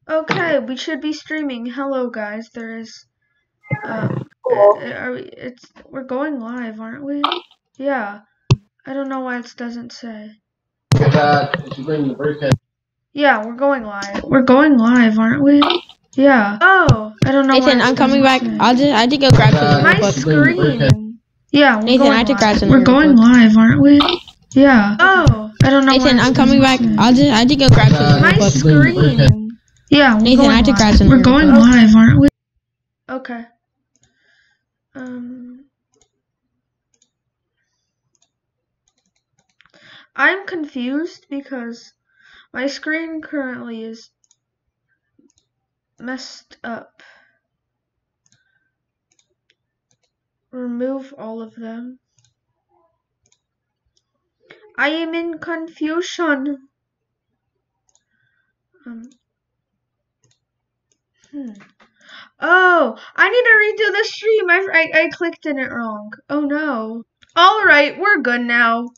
Okay, we should be streaming. Hello, guys. There is. We're going live, aren't we? Yeah. I don't know why it doesn't say. Yeah, we're going live. We're going live, aren't we? Yeah. Oh, I don't know Nathan, why it I'm coming back. say. I had to go grab something real My quick. screen. Yeah, we're Nathan, going I had to grab live. something We're real going quick. live, aren't we? Yeah. Oh, I don't know Nathan, why I'm coming back. I had to go grab something My real quick. screen. Yeah, we're Nathan, going I had to grab live. something We're real going quick. live, aren't we? Okay. I'm confused because my screen currently is messed up. Remove all of them. I am in confusion. Oh, I need to redo the stream. I clicked in it wrong. Oh no. Alright, we're good now.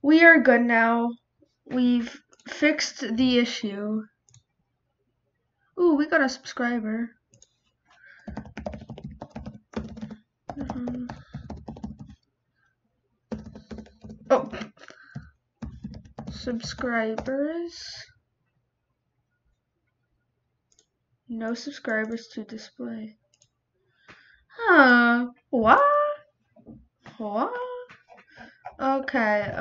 We are good now. We've fixed the issue. Ooh, we got a subscriber. Oh. Subscribers. No subscribers to display. Huh. What? What? Okay,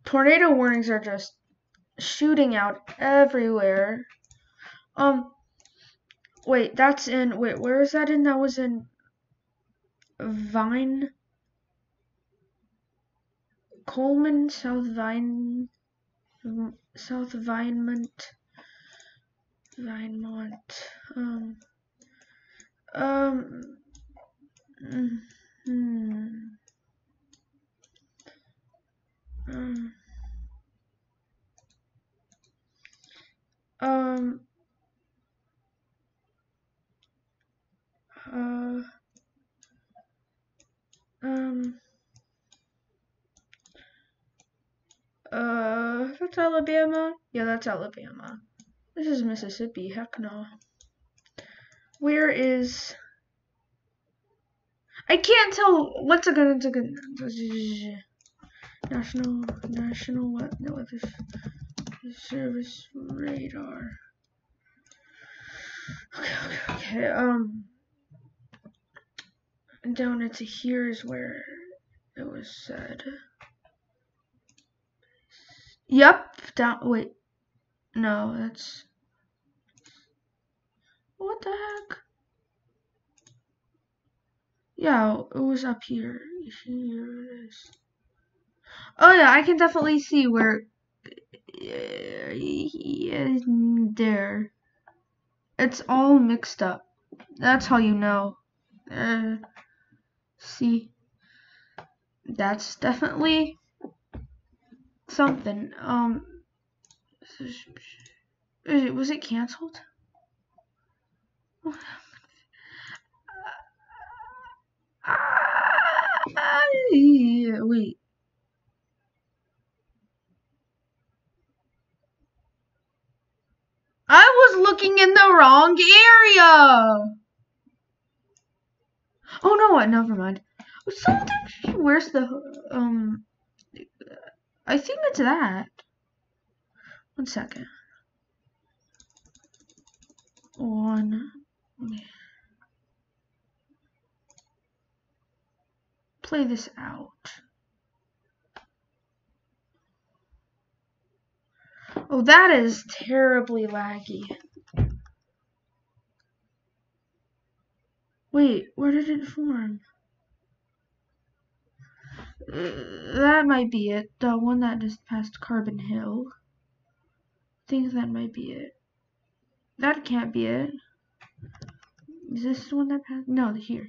tornado warnings are just shooting out everywhere. Wait, where is that in? That was in Coleman, South Vinemont. That's Alabama? Yeah, that's Alabama. This is Mississippi, heck no. Where is... I can't tell what's a good National Weather Service radar. Okay, down into here is where it was said. Yep, wait. No, that's... What the heck? Yeah, it was up here. Here it is. Oh yeah, I can definitely see where... there. It's all mixed up. That's how you know. See? That's definitely something. Was it canceled? Wait. I was looking in the wrong area. Oh no, never mind. Where's the I think it's that. 1 second. Play this out. Oh, that is terribly laggy. Wait, where did it form? That might be it. The one that just passed Carbon Hill. I think that might be it. That can't be it. Is this the one that passed? No, here.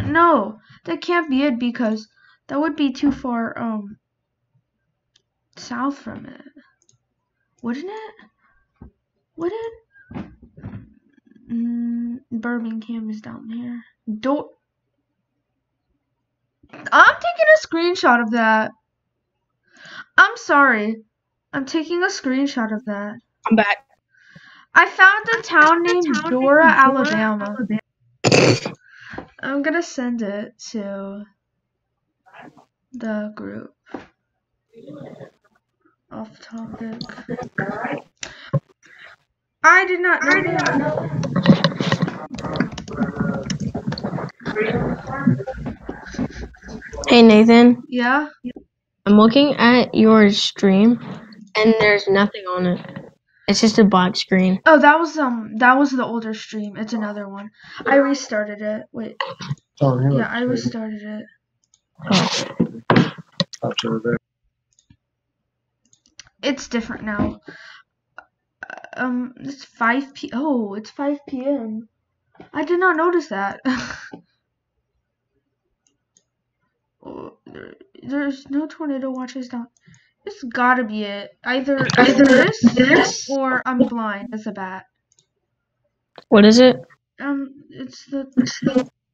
No, that can't be it because that would be too far south from it. Wouldn't it? Would it? Birmingham is down here. I'm taking a screenshot of that. I'm sorry. I'm taking a screenshot of that. I'm back. I found a town named Dora, Alabama. I'm gonna send it to the group. Off topic. I did not know that. Hey Nathan, Yeah? I'm looking at your stream, and there's nothing on it. It's just a black screen. Oh, that was the older stream. It's another one. I restarted it. Wait. Yeah, I restarted it. It's different now. It's 5 p. Oh, it's 5 p.m. I did not notice that. Oh, there's no tornado watches down. It's gotta be it. Either this or I'm blind as a bat. What is it? It's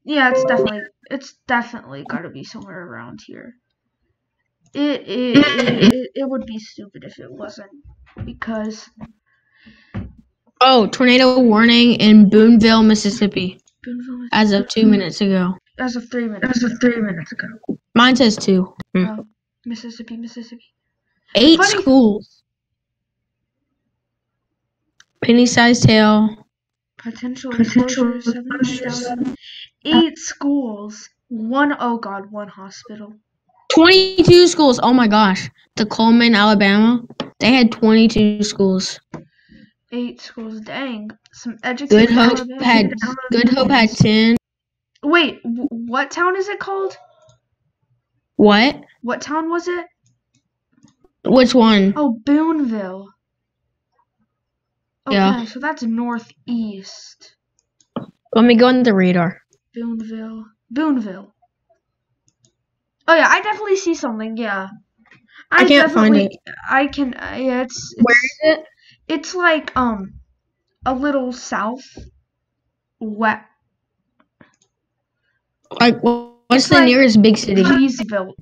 yeah, it's definitely gotta be somewhere around here. It would be stupid if it wasn't, because Tornado warning in Boonville, Mississippi. As of 2 minutes ago. As of 3 minutes ago. Mine says 2. Oh, Mississippi. 8 schools. Penny-sized tail. Potential exposure 7,000. 8 schools. One hospital. 22 schools. Oh my gosh. The Coleman, Alabama. They had 22 schools. 8 schools. Dang. Some educated. Good Hope had 10. Wait, what town is it called? What? What town was it? Which one? Oh, Boonville. Okay, yeah. So that's northeast. Let me go on the radar. Boonville. Oh yeah, I definitely see something. Yeah. I can't find it. I can. Yeah, it's. Where is it? It's like a little south. West. Like, what's the nearest big city? Gville.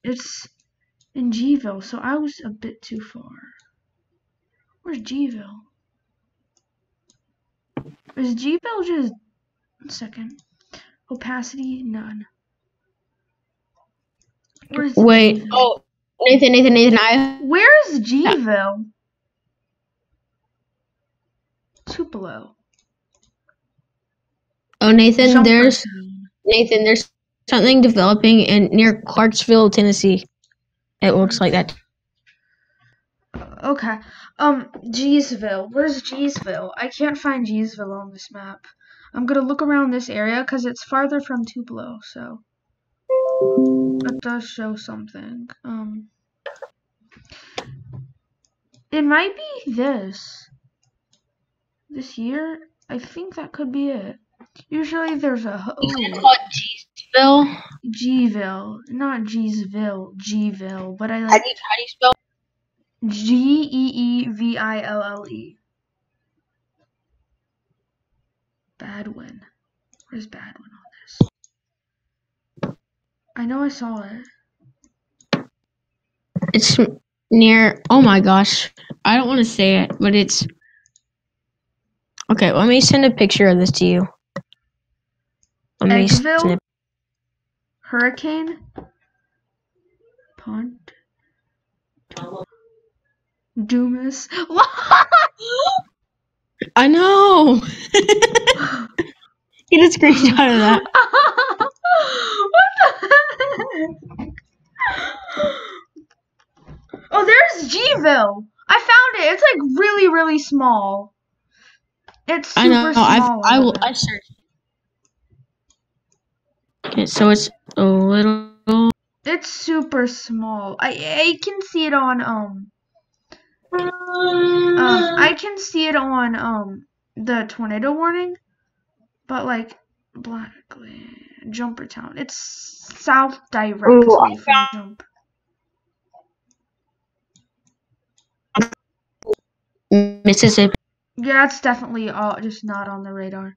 It's in Gville, so I was a bit too far. Where's Gville? Is Gville just... 1 second. Opacity, none. Where's Wait. Gville? Oh, Nathan, Where's Gville? Tupelo. Oh, Nathan, there's something developing near Clarksville, Tennessee. It looks like that. Okay. Geesville. Where's Geesville? I can't find Geesville on this map. I'm gonna look around this area because it's farther from Tupelo, so it does show something. It might be this year. I think that could be it. Usually there's a... It's called Geesville? Gville. Not Geesville. Gville. But I like... How do you spell? Geeville. Badwin. Where's Badwin on this? I know I saw it. It's near... Oh my gosh. I don't want to say it, but it's... Okay, let me send a picture of this to you. Eggville? Hurricane? Pond? Dumas? I know! Get a screenshot of that. What the heck? Oh, there's Gville! I found it! It's like really, really small. It's super small. I searched. Okay, so it's a little... It's super small. I can see it on, I can see it on, the tornado warning. But, like, Jumper Town. It's south directly from Jump. Mississippi. Yeah, it's definitely just not on the radar.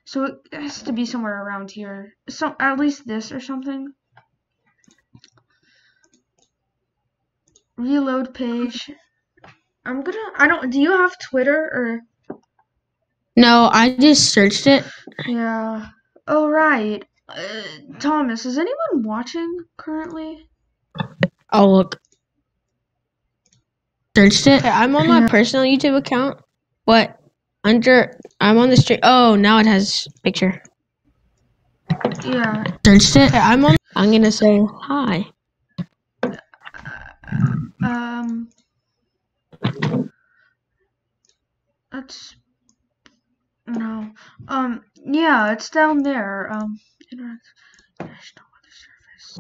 So it has to be somewhere around here. So at least this or something. Reload page. Do you have Twitter or? No, I just searched it. Yeah. Oh, right. Thomas, is anyone watching currently? Oh, look. Searched it. I'm on my personal YouTube account, but I'm on the street. Oh, now it has picture. Yeah. Searched it. I'm gonna say hi. That's no. Yeah, it's down there. National Weather Service.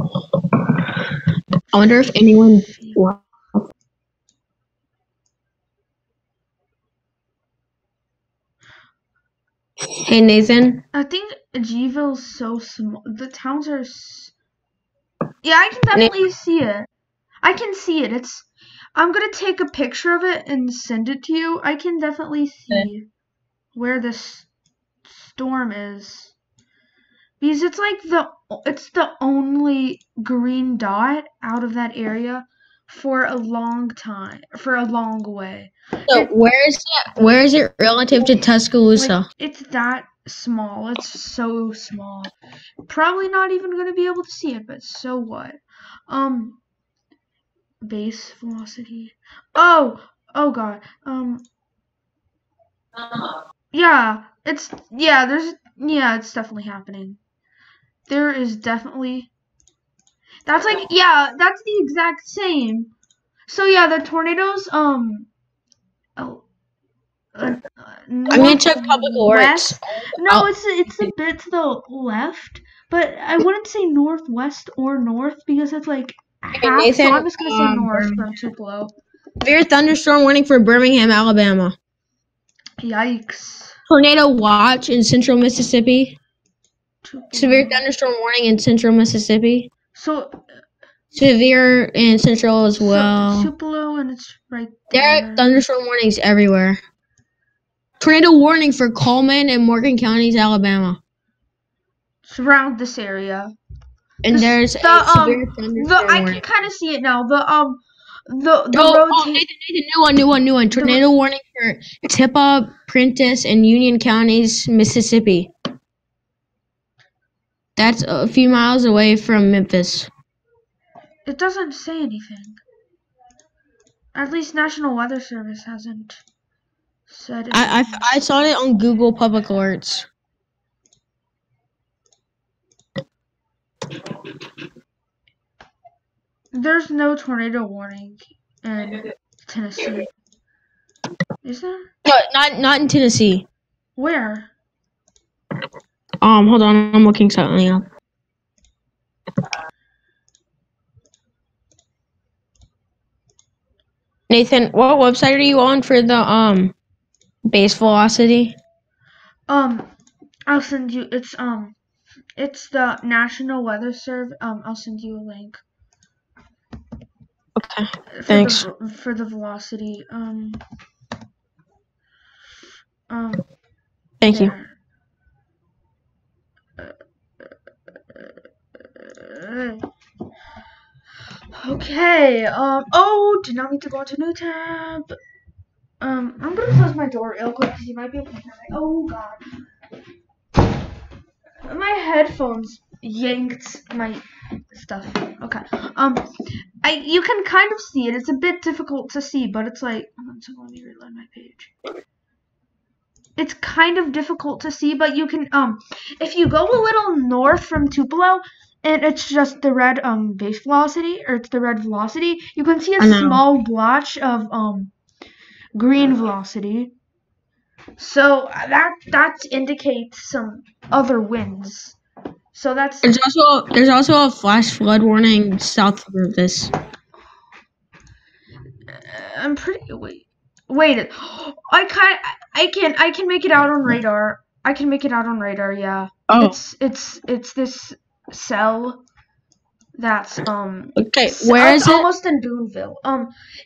I wonder if anyone. Hey, Nathan. I think Gville's so small. The towns are. Yeah, I can definitely see it. I can see it. I'm gonna take a picture of it and send it to you. I can definitely see where this storm is. Because it's the only green dot out of that area for a long time, for a long way. So where is it relative to Tuscaloosa? Like, it's that small. It's so small. Probably not even gonna be able to see it, but so what? Base velocity. Oh god. It's definitely happening. There is definitely. That's that's the exact same. So yeah, the tornadoes. I'm gonna check public works. No, it's a bit to the left, but I wouldn't say northwest or north because it's like half. Nathan, so I'm just gonna say north from Tupelo. Severe thunderstorm warning for Birmingham, Alabama. Yikes. Tornado watch in central Mississippi. Severe thunderstorm warning in central Mississippi. So severe in central as well. So, Tupelo, and it's right there. There are thunderstorm warnings everywhere. Tornado warning for Coleman and Morgan counties, Alabama. Surround this area. And there's a severe thunderstorm warning. I can kind of see it now. Nathan, new one. Tornado warning for Tippah, Prentiss, and Union counties, Mississippi. That's a few miles away from Memphis. It doesn't say anything. At least National Weather Service hasn't said it. I saw it on Google Public Alerts. There's no tornado warning in Tennessee. Is there? No, not in Tennessee. Where? Hold on, I'm looking something up. Nathan, what website are you on for the base velocity? I'll send you. It's the National Weather Service. I'll send you a link. Okay. Thanks. For the velocity. Thank you. Okay. Did not mean to go into new tab. I'm gonna close my door real quick because you might be able to hear me. Oh god. My headphones yanked my stuff. Okay. You can kind of see it. It's a bit difficult to see, but it's like, so let me reload my page. It's kind of difficult to see, but you can, if you go a little north from Tupelo, and it's just the red, base velocity, or it's the red velocity, you can see a small blotch of, green velocity. So that indicates some other winds. So that's. There's also a flash flood warning south of Memphis. I'm pretty wait. I can make it out on radar. I can make it out on radar. Yeah. Oh. It's this cell That's Okay, where is it's it? almost in Boonville.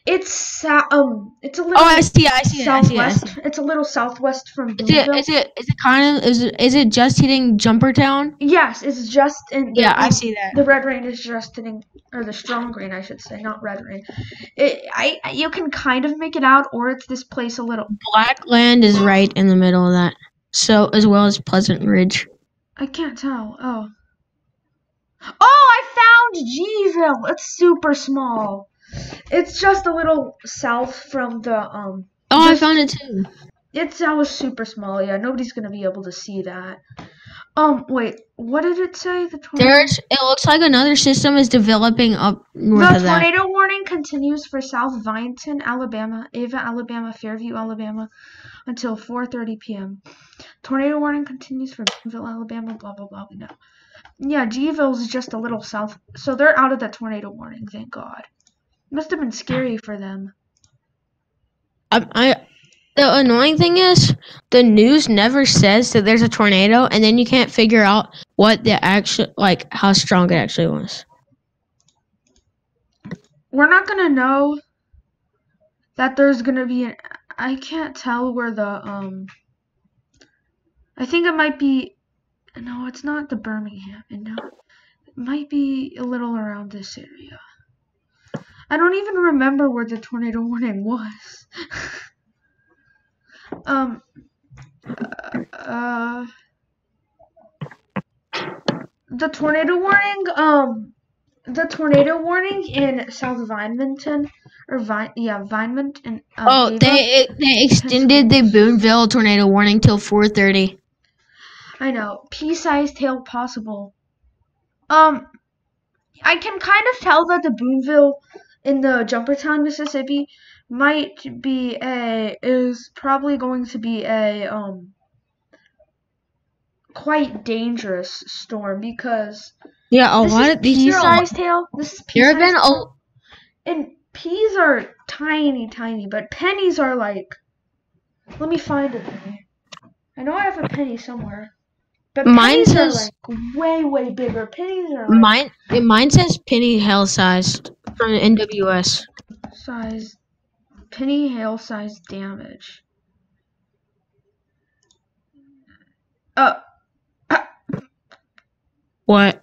It's a Oh, little I see it. I see it. I see it. I southwest. see it. It's a little southwest from Is it? Boonville. Is it? Is it kind of? Is it just hitting Jumpertown? Yes, it's just in Yeah, I the see that. the red rain is just in, or the strong rain, I should say, not red rain. You can kind of make it out, or it's this place a little. Blackland is right in the middle of that. So as well as Pleasant Ridge. I can't tell. Oh, I found Gville. It's super small. It's just a little south from the Oh, I found it too. That was super small. Yeah, nobody's gonna be able to see that. Wait, what did it say? The tornado. It looks like another system is developing up north The of that. tornado warning continues for South Vinton, Alabama, Ava, Alabama, Fairview, Alabama, until 4:30 p.m. Tornado warning continues for Boonville, Alabama. Blah blah blah. No. Yeah, Gville's just a little south, so they're out of the tornado warning. Thank God. Must have been scary for them. The annoying thing is the news never says that there's a tornado, and then you can't figure out what the actual how strong it actually was. We're not gonna know that there's gonna be an. I can't tell where the I think it might be. No, it's not the Birmingham. No, it might be a little around this area. I don't even remember where the tornado warning was. The tornado warning in South Vinemanton, or Vinemont and Ava, they extended the Boonville tornado warning till 4:30. I know. Pea-sized hail possible. I can kind of tell that the Boonville in the Jumpertown, Mississippi, is probably going to be a quite dangerous storm because yeah, a lot of these pea-sized hail. This is there have been and peas are tiny, but pennies are like. Let me find a penny. I know I have a penny somewhere. But mine pennies says are like way bigger. Pennies are like mine says penny hail sized from NWS. Size penny hail size damage. What?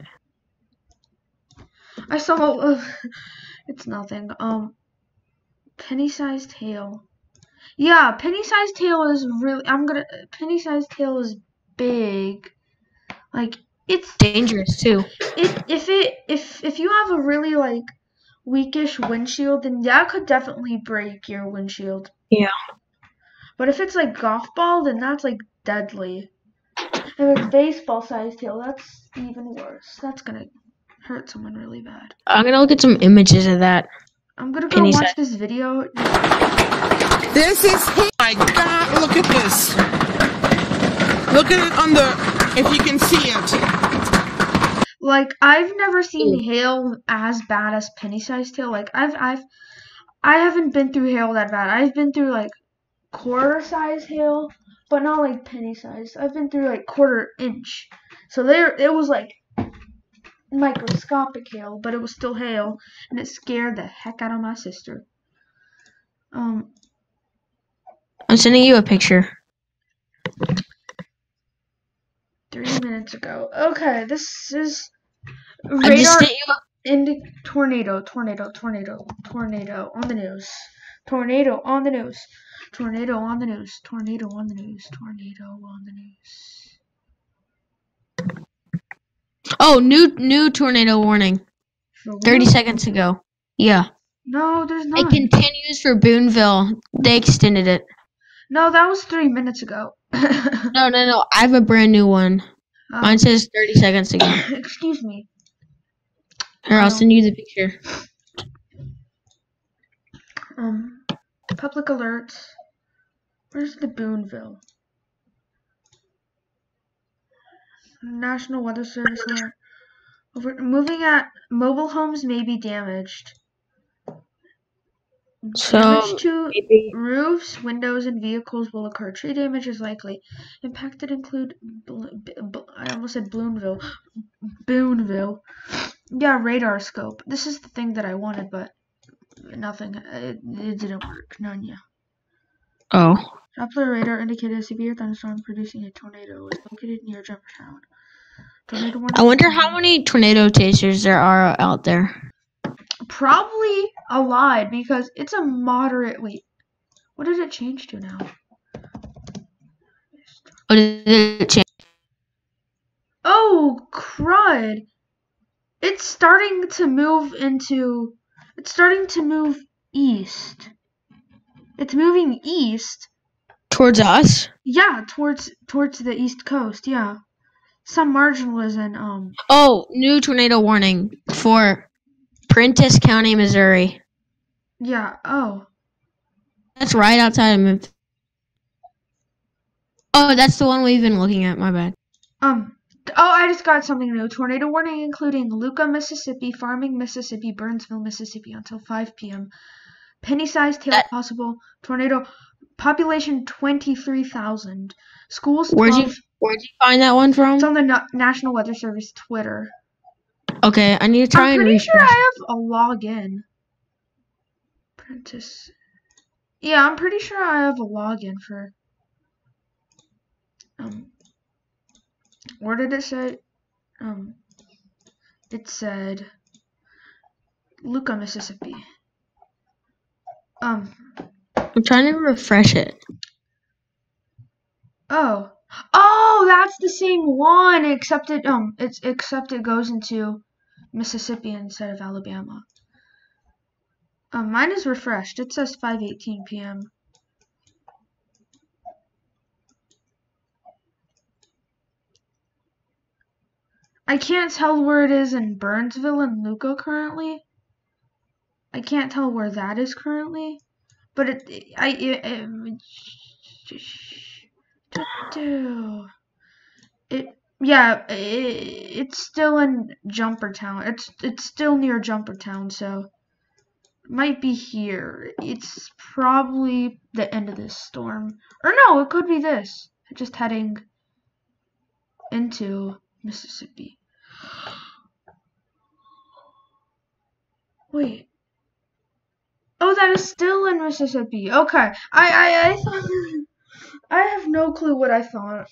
I saw. It's nothing. Penny-sized hail. Yeah, penny-sized hail is really. Penny-sized hail is big. Like it's dangerous too. If you have a really like weakish windshield, then that could definitely break your windshield. Yeah. But if it's like golf ball, then that's like deadly. If it's baseball sized hail, that's even worse. That's gonna hurt someone really bad. I'm gonna look at some images of that. I'm gonna go watch this video. This is oh my God! Look at this. Look at it on the. If you can see it. Like I've never seen hail as bad as penny-sized hail. Like I haven't been through hail that bad. I've been through like quarter-size hail, but not like penny-sized. I've been through like quarter-inch. So it was like microscopic hail, but it was still hail, and it scared the heck out of my sister. I'm sending you a picture. 3 minutes ago. Okay, this is radar tornado on the news. Tornado on the news. Tornado on the news. Tornado on the news. Tornado on the news. Oh, new tornado warning. 30 seconds ago. Yeah. No, there's not. It continues for Boonville. They extended it. No, that was 3 minutes ago. No. I have a brand new one. Mine says 30 seconds ago. Excuse me. Here, I'll send you the picture. Public alerts. Where's the Boonville? National Weather Service alert. Moving at mobile homes may be damaged. Damage to roofs, windows, and vehicles will occur. Tree damage is likely. Impacted include I almost said Boonville. Yeah, radar scope. This is the thing that I wanted, but nothing. It didn't work. None, yeah. Oh. Doppler radar indicated a severe thunderstorm producing a tornado was located near Jefferson. Tornado warning. I wonder how many tornado chasers there are out there. Probably a lot because it's a moderate. Wait, what did it change to now? What did it change? Oh, crud. It's starting to move into. It's starting to move east. It's moving east. Towards us? Yeah, towards the east coast. Yeah, some marginalism. Oh, new tornado warning for Prentiss County, Missouri. Yeah. Oh. That's right outside of Memphis. Oh, that's the one we've been looking at. My bad. Oh, I just got something new. Tornado warning including Luca, Mississippi, Farming, Mississippi, Burnsville, Mississippi until 5 p.m. Penny-sized hail possible. Tornado population 23,000. Schools 12. Where'd you find that one from? It's on the National Weather Service Twitter. Okay, I need to try and refresh. I'm pretty sure I have a login. Prentiss. Yeah, I'm pretty sure I have a login for. Where did it say? It said Luca, Mississippi. I'm trying to refresh it. Oh, that's the same one, except it goes into Mississippi instead of Alabama. Mine is refreshed. It says 5:18 p.m. I can't tell where it is in Burnsville and Luca currently. I can't tell where that is currently, but it's still in Jumpertown. It's still near Jumpertown, so it might be here. It's probably the end of this storm, or no, it could be this. Just heading into Mississippi. Wait. Oh, that is still in Mississippi. Okay. I thought I have no clue what I thought.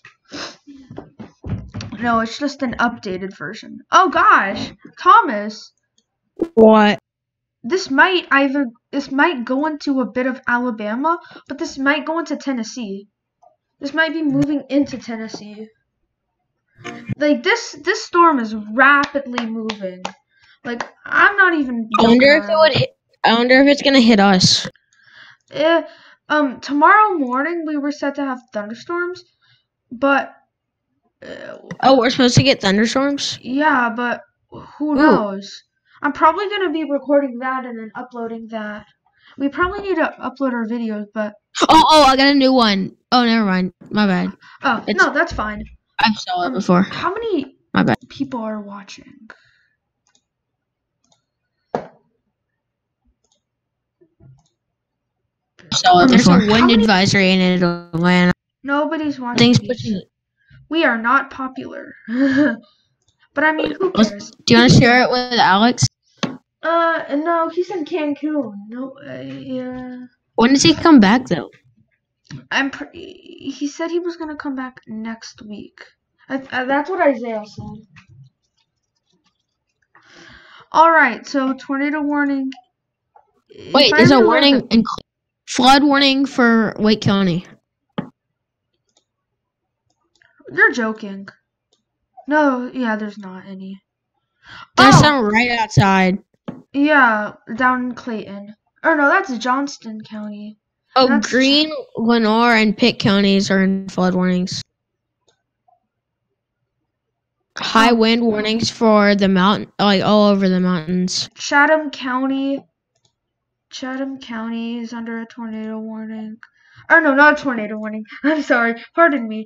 No, it's just an updated version. Oh gosh, Thomas. What? This might go into a bit of Alabama, but this might go into Tennessee. This might be moving into Tennessee. Like this storm is rapidly moving. Like I'm not even. I wonder if it's gonna hit us. Tomorrow morning we were set to have thunderstorms, but. We're supposed to get thunderstorms? Yeah, but who knows? I'm probably gonna be recording that and then uploading that. We probably need to upload our videos, but. Oh, I got a new one. Oh, never mind. My bad. Oh, no, that's fine. I've saw it before. How many people are watching? There's a wind advisory in Atlanta. Nobody's watching. We are not popular. But I mean, who cares? Do you want to share it with Alex? No, he's in Cancun. No, yeah. When does he come back though? He said he was gonna come back next week. That's what Isaiah said. All right, so tornado warning. Wait, there's a warning and flood warning for Wake County. You're joking. No, yeah, there's not any. There's some right outside. Yeah, down in Clayton. Or no, that's Johnston County. Oh, Greene, Lenore, and Pitt counties are in flood warnings. High wind warnings for the mountain, like all over the mountains. Chatham County is under a tornado warning. Or no, not a tornado warning. I'm sorry. Pardon me.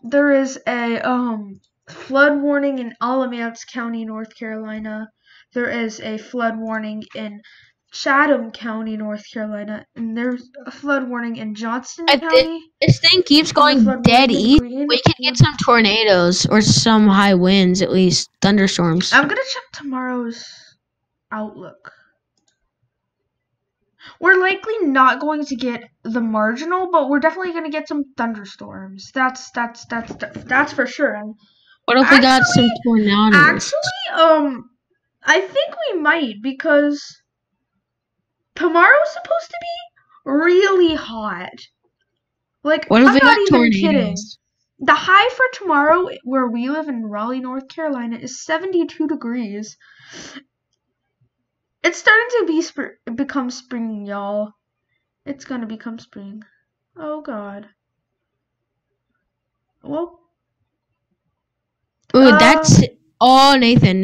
There is a flood warning in Alamance County, North Carolina. There is a flood warning in Chatham County, North Carolina, and there's a flood warning in Johnston If County. this thing keeps And the going flood dead warning in east, Greene. we could get some tornadoes or some high winds, at least thunderstorms. I'm gonna check tomorrow's outlook. We're likely not going to get the marginal, but we're definitely gonna get some thunderstorms. That's for sure. And What if we got some tornadoes? actually, I think we might, because tomorrow's supposed to be really hot. Like, What if I'm we not got even kidding. tornadoes? The high for tomorrow, where we live in Raleigh, North Carolina, is 72 degrees. It's starting to become spring, y'all. It's gonna become spring. Oh, God. Well. Ooh, that's... Oh, Nathan.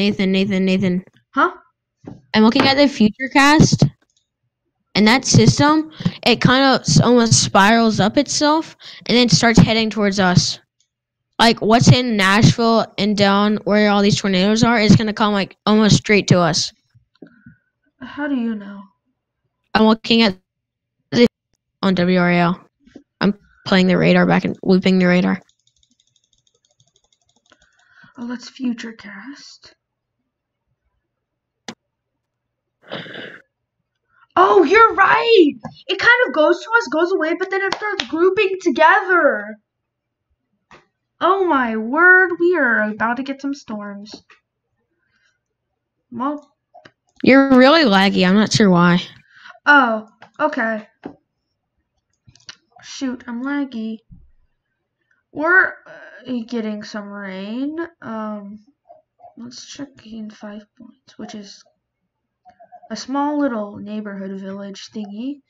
Huh? I'm looking at the Futurecast, and that system, it kind of almost spirals up itself, and then starts heading towards us. Like, what's in Nashville and down where all these tornadoes are is going to come, like, almost straight to us. How do you know? I'm looking at the on WRAL. I'm playing the radar back and looping the radar. Oh, let's Futurecast. Oh, you're right! It kind of goes to us, goes away, but then it starts grouping together. Oh my word, we are about to get some storms. Well. You're really laggy. I'm not sure why. Oh, okay. Shoot, I'm laggy. We're getting some rain. Let's check in 5 points, which is a small little neighborhood village thingy.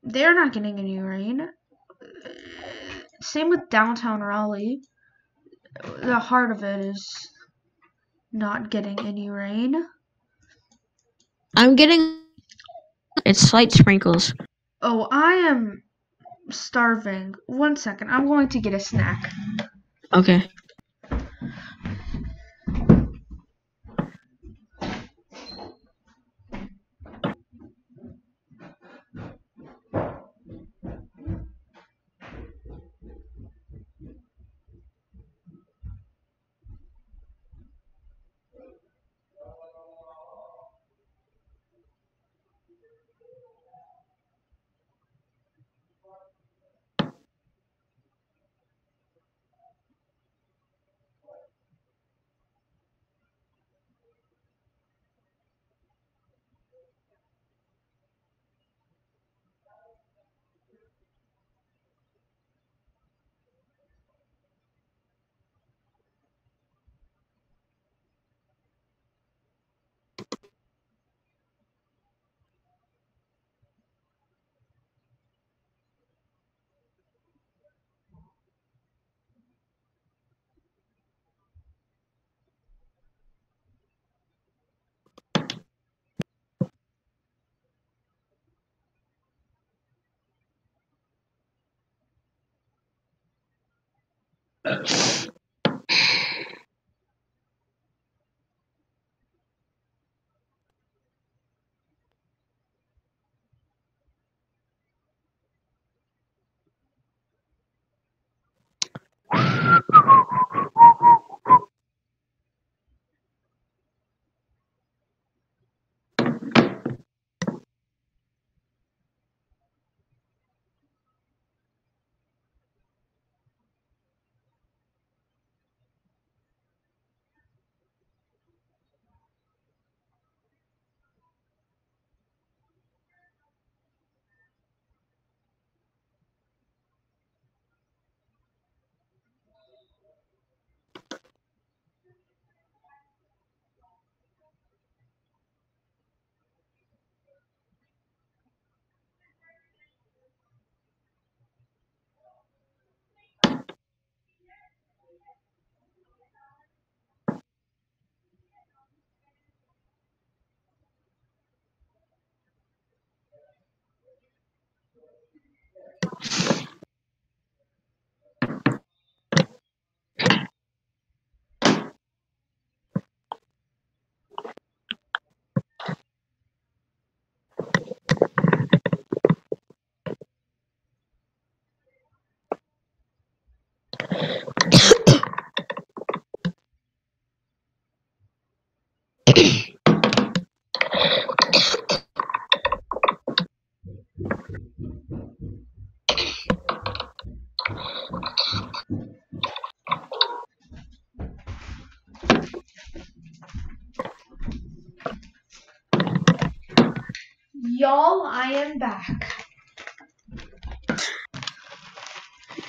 They're not getting any rain. Same with downtown Raleigh. The heart of it is not getting any rain. I'm getting... It's slight sprinkles. Oh, I am starving. 1 second. I'm going to get a snack. Okay. Y'all, I am back.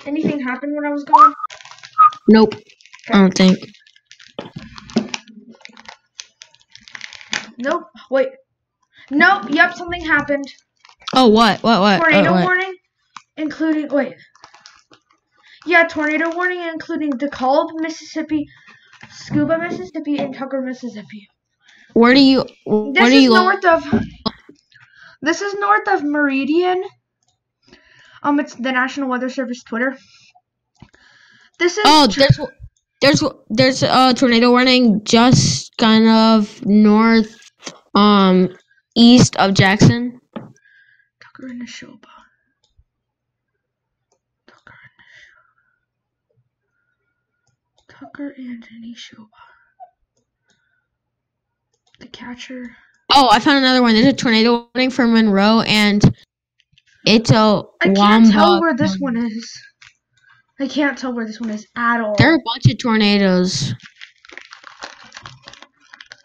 Anything happened when I was gone? Nope. I don't think. Nope. Wait. Nope. Yep, something happened. Oh, what? Tornado What? warning, including Yeah, tornado warning, including DeKalb, Mississippi, Scuba, Mississippi, and Tucker, Mississippi. Where do you? This is north of Meridian. It's the National Weather Service Twitter. This is. Oh, there's a tornado warning just kind of north, east of Jackson. Tucker and Neshoba. Tucker and Neshoba. The catcher. Oh, I found another one. There's a tornado warning for Monroe, and it's a I can't tell where this one is. I can't tell where this one is at all. There are a bunch of tornadoes.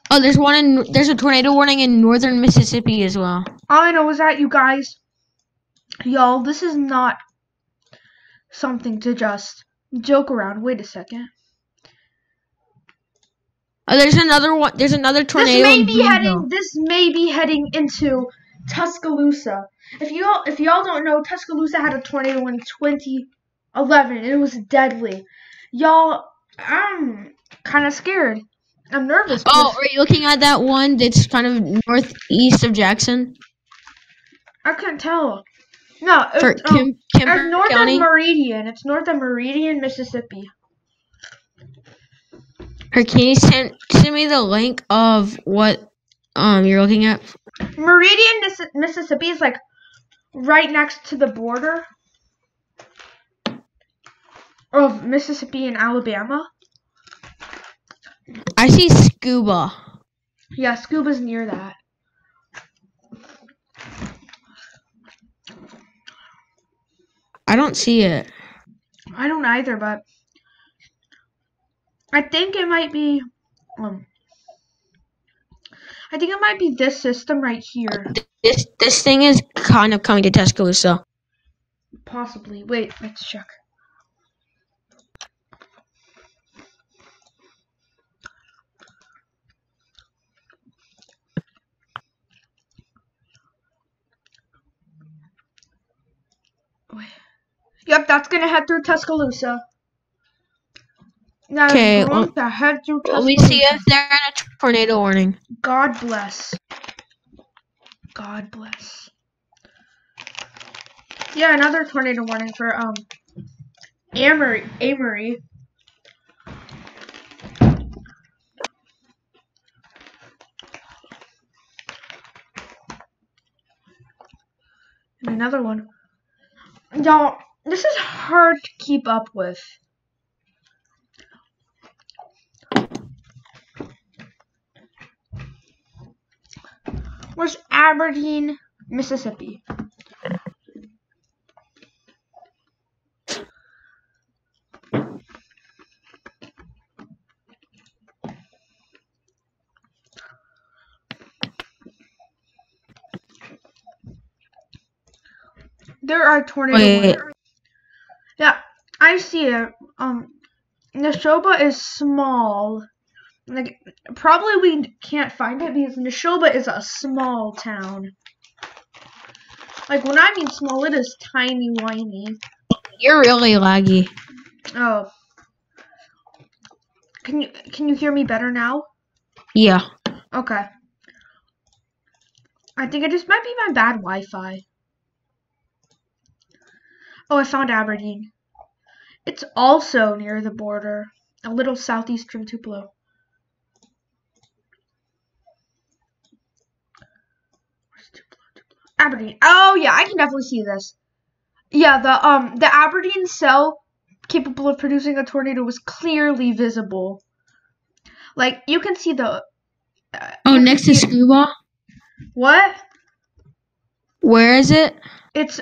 Oh, there's a tornado warning in northern Mississippi as well. All I know is that, you guys, y'all, this is not something to just joke around. Wait a second. Oh, there's another one. There's another tornado. This may be heading into Tuscaloosa. If y'all don't know, Tuscaloosa had a tornado in 2011, and it was deadly. Y'all, I'm kind of scared. I'm nervous. Oh, are you looking at that one that's kind of northeast of Jackson? I can't tell. No, it's north County? of Meridian. It's north of Meridian, Mississippi. Or can you send me the link of what you're looking at? Meridian, Mississippi is like right next to the border of Mississippi and Alabama. I see Scuba. Yeah, Scuba's near that. I don't see it. I don't either, but I think it might be this system right here. This thing is kind of coming to Tuscaloosa. Possibly. Wait, let's check. Wait. Yep, that's gonna head through Tuscaloosa. Okay, let me see if they're in a tornado warning. God bless. God bless. Yeah, another tornado warning for Amory. And another one. Y'all, this is hard to keep up with. Where's Aberdeen, Mississippi? There are tornadoes. Yeah, I see it. Neshoba is small. Like, probably we can't find it because Neshoba is a small town. Like, when I mean small, it is tiny whiny. You're really laggy. Oh. Can you hear me better now? Yeah. Okay. I think it just might be my bad Wi-Fi. Oh, I found Aberdeen. It's also near the border, a little southeast from Tupelo. Aberdeen. Oh yeah, I can definitely see this. Yeah, the Aberdeen cell capable of producing a tornado was clearly visible. Like, you can see the. Next to Scuba. What? Where is it? It's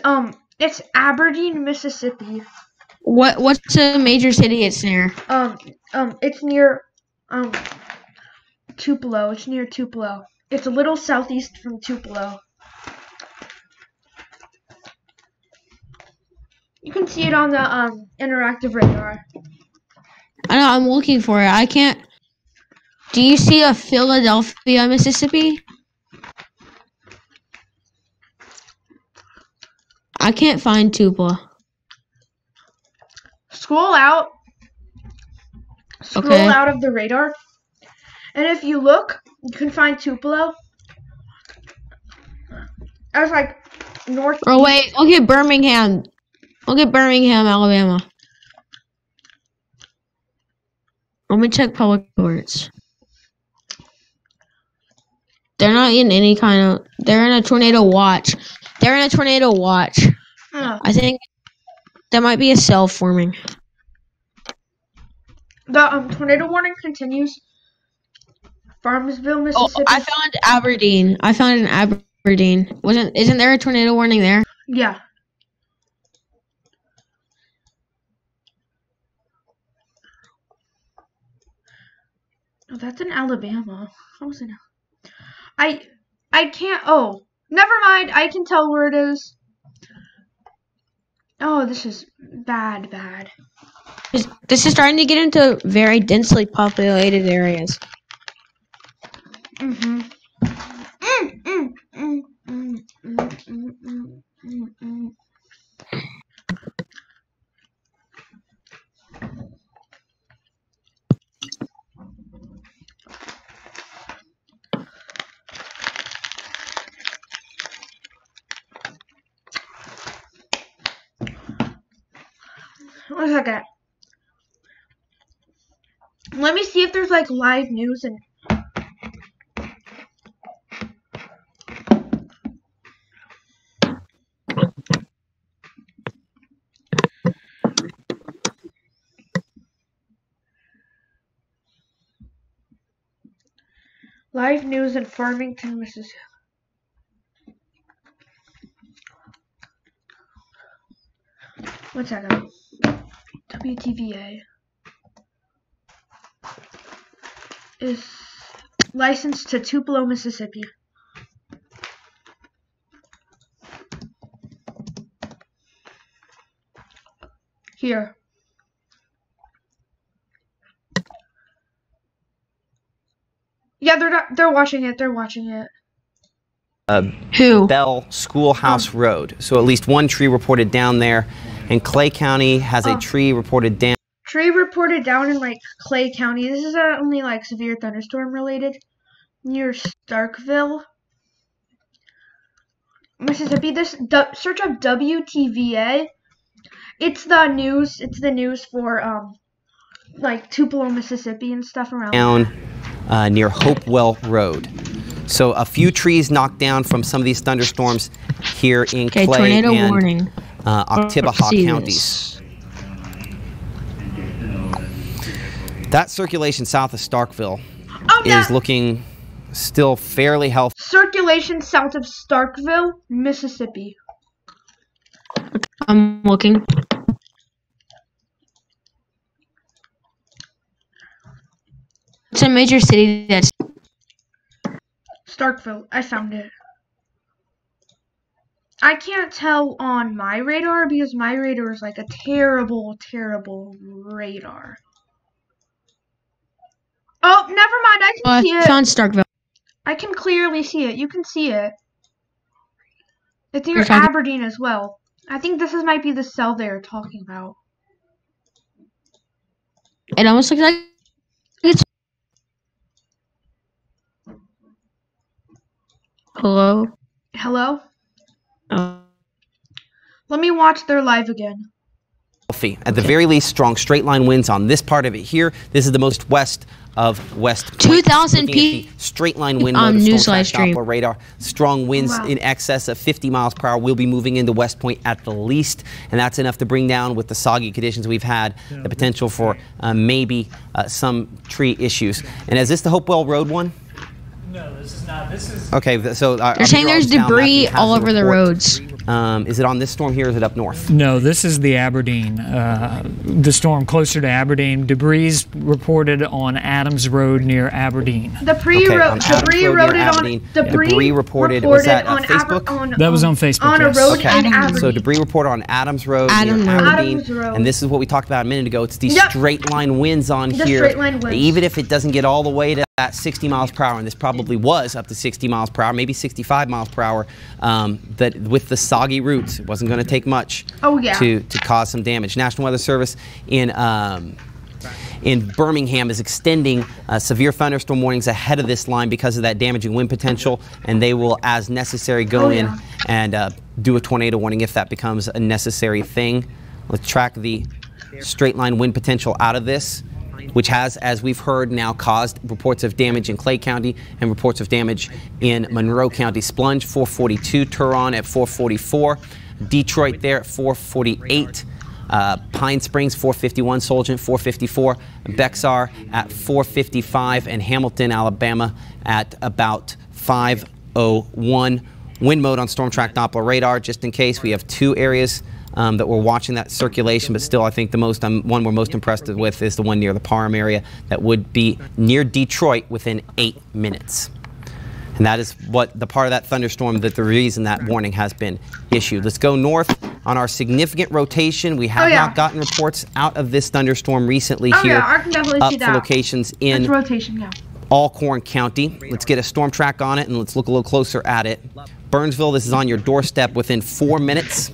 Aberdeen, Mississippi. What's the major city it's near? It's near Tupelo. It's near Tupelo. It's a little southeast from Tupelo. see it on the interactive radar. I know, I'm looking for it. I can't. Do you see a Philadelphia, Mississippi? I can't find Tupelo. Scroll out. Scroll out of the radar. And if you look, you can find Tupelo. I was like north. Oh wait, look at Birmingham. Look at Birmingham, Alabama. Let me check public courts. They're not in any kind of. They're in a tornado watch. They're in a tornado watch. Oh. I think there might be a cell forming. The tornado warning continues. Farmsville, Mississippi. Oh, I found Aberdeen. I found an Aberdeen. Isn't there a tornado warning there? Yeah. Oh, that's in Alabama. How was it? I can't. Oh, never mind. I can tell where it is. Oh, this is bad. This is starting to get into very densely populated areas. One second. Let me see if there's like live news and. Live news in Farmington, Mississippi. One second. WTVA is licensed to Tupelo, Mississippi. Here. Yeah, they're watching it. They're watching it. Who? Bell Schoolhouse Road. So at least one tree reported down there. And Clay County has a tree reported down. Tree reported down in like Clay County. This is only like severe thunderstorm related. Near Starkville, Mississippi. This search up WTVA. It's the news. It's the news for like Tupelo, Mississippi and stuff around. Down near Hopewell Road. So a few trees knocked down from some of these thunderstorms here in Clay tornado and warning. Oktibbeha counties. That circulation south of Starkville is looking still fairly healthy. Circulation south of Starkville, Mississippi. I'm looking. It's a major city that's Starkville. I found it. I can't tell on my radar because my radar is like a terrible radar. Oh, never mind. I can see it. Found Starkville. I can clearly see it. You can see it. It's near Aberdeen as well. I think this might be the cell they're talking about. It almost looks like it's. Hello? Hello? Oh. Let me watch their live again. At the very least, strong straight line winds on this part of it here. This is the most west of West Point. 2,000 feet. Straight line wind on mode of news Storm live Track stream. Doppler radar. Strong winds in excess of 50 miles per hour will be moving into West Point at the least, and that's enough to bring down, with the soggy conditions we've had, the potential for maybe some tree issues. And is this the Hopewell Road one? No, this is not. This is okay. So they're saying there's debris all over the roads. Is it on this storm here or is it up north? No, this is the Aberdeen, the storm closer to Aberdeen. Debris reported on Adams Road near Aberdeen. Debris reported. Was that on Facebook? That was on Facebook. On a road in Aberdeen. So debris reported on Adams Road near Aberdeen. And this is what we talked about a minute ago. It's these straight line winds on here. Even if it doesn't get all the way to that 60 miles per hour, and this probably was up to 60 miles per hour, maybe 65 miles per hour, that with the soggy routes, it wasn't going to take much to cause some damage. National Weather Service in Birmingham is extending severe thunderstorm warnings ahead of this line because of that damaging wind potential, and they will, as necessary, go in and do a tornado warning if that becomes a necessary thing. Let's track the straight line wind potential out of this, which has, as we've heard now, caused reports of damage in Clay County and reports of damage in Monroe County. Splunge 442, Turon at 444, Detroit there at 448, Pine Springs 451, Solent 454, Bexar at 455, and Hamilton, Alabama at about 501. Wind mode on Storm Track Doppler radar, just in case. We have two areas that we're watching that circulation, but still I think the one we're most impressed with is the one near the Parham area that would be near Detroit within 8 minutes. And that is what the part of that thunderstorm, that the reason that warning has been issued. Let's go north on our significant rotation. We have not gotten reports out of this thunderstorm recently here. I can definitely see that. Locations in Alcorn County. Let's get a storm track on it and let's look a little closer at it. Burnsville, this is on your doorstep within 4 minutes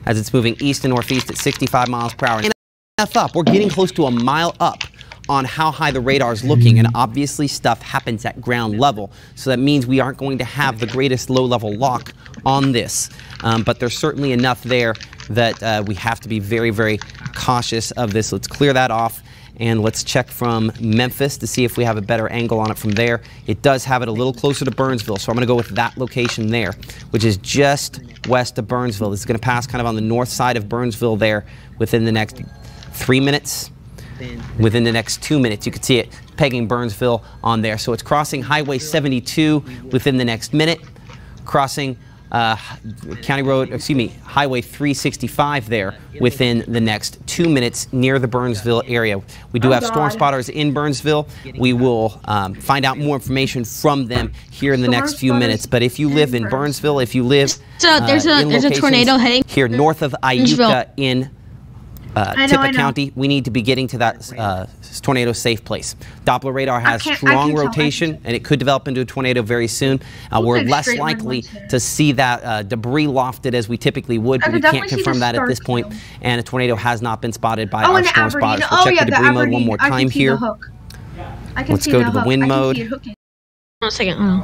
as it's moving east and northeast at 65 miles per hour. And up, we're getting close to a mile up on how high the radar is looking, and obviously stuff happens at ground level, so that means we aren't going to have the greatest low-level lock on this, but there's certainly enough there that we have to be very, very cautious of this. Let's clear that off, and let's check from Memphis to see if we have a better angle on it from there. It does have it a little closer to Burnsville, so I'm going to go with that location there, which is just west of Burnsville. This is going to pass kind of on the north side of Burnsville there within the next 3 minutes. Within the next 2 minutes, you can see it pegging Burnsville on there. So it's crossing Highway 72 within the next minute, crossing Highway 365 there within the next 2 minutes near the Burnsville area. We do have storm spotters in Burnsville. We will find out more information from them here in the next few minutes. But if you live in Burnsville, if you live there's a tornado heading here north of Iuka in Tippah County, we need to be getting to that tornado safe place. Doppler radar has strong rotation, and it could develop into a tornado very soon. We're less likely to see that debris lofted as we typically would, but we can't confirm that at this point. And a tornado has not been spotted by our storm spotters. We'll check the debris mode one more time here. Let's go to the wind mode. 1 second. I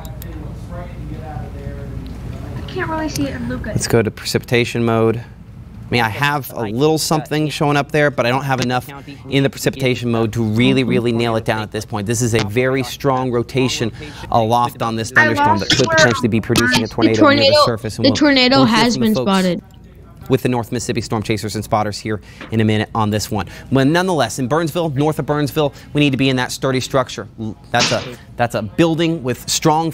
can't really see it in Lucas. Let's go to precipitation mode. I mean, I have a little something showing up there, but I don't have enough in the precipitation mode to really, really nail it down at this point. This is a very strong rotation aloft on this thunderstorm that could potentially be producing a tornado near the surface. The tornado has been spotted with the North Mississippi Storm Chasers and Spotters here in a minute on this one. But nonetheless, in Burnsville, north of Burnsville, we need to be in that sturdy structure. That's a building with strong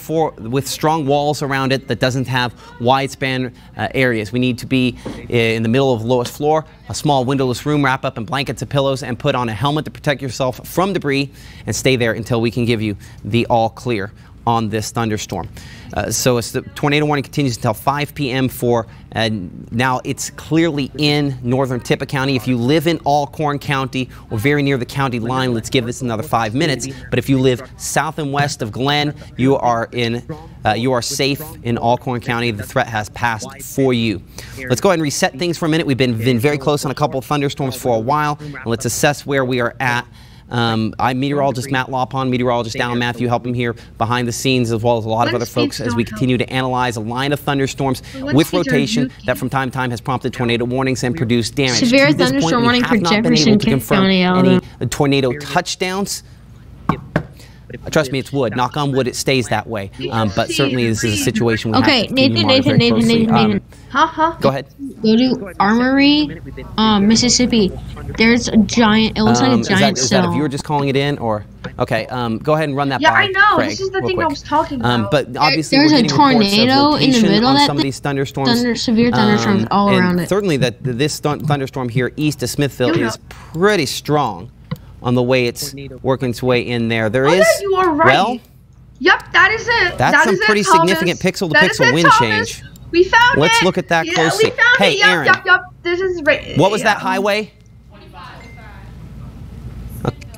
walls around it that doesn't have wide span areas. We need to be in the middle of the lowest floor, a small windowless room, wrap up in blankets and pillows, and put on a helmet to protect yourself from debris, and stay there until we can give you the all clear on this thunderstorm. So it's the tornado warning continues until 5 p.m. Now it's clearly in northern Tippah County. If you live in Alcorn County or very near the county line, let's give this another 5 minutes. But if you live south and west of Glenn, you are safe in Alcorn County. The threat has passed for you. Let's go ahead and reset things for a minute. We've been very close on a couple of thunderstorms for a while. And let's assess where we are at. I'm meteorologist Matt Lawpon, meteorologist Alan Matthew, helping here behind the scenes, as well as a lot of other folks, as we continue to analyze a line of thunderstorms with rotation that from time to time has prompted tornado warnings and produced damage. Severe thunderstorm warning for Jefferson County, any tornado touchdowns. Trust me, it's wood. Knock on wood, it stays that way. But certainly this is a situation we Okay, have to continue to monitor Nathan, closely. Nathan. Go ahead. Go to Armory, Mississippi. There's a giant. It looks like a giant is that if cell. you were just calling it in, or okay? Go ahead and run that Yeah, by I know. Craig, This is the real thing I quick. was talking about. But obviously, There's we're a getting reports of tornado in the rotation middle on of some that of these thunderstorms. severe thunderstorms all and around it. Certainly, this thunderstorm here east of Smithville You know. is pretty strong on the way it's working its way in there. There is yeah, you are right. well, Yep, that is it. that's That some is it, pretty Thomas. significant pixel to That is pixel it, wind Thomas. change. We found it. Let's look at that Yeah, closely. we found Hey, it. Yep, Aaron. Yep. This is right. What was that highway?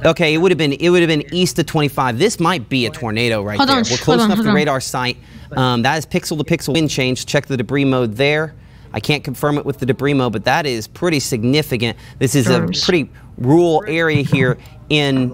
Okay, it would have been east of 25. This might be a tornado right Hold there. on, We're close enough to hold on. radar sight. That is pixel to pixel wind change. Check the debris mode there. I can't confirm it with the debris mode, but that is pretty significant. This is a pretty rural area here in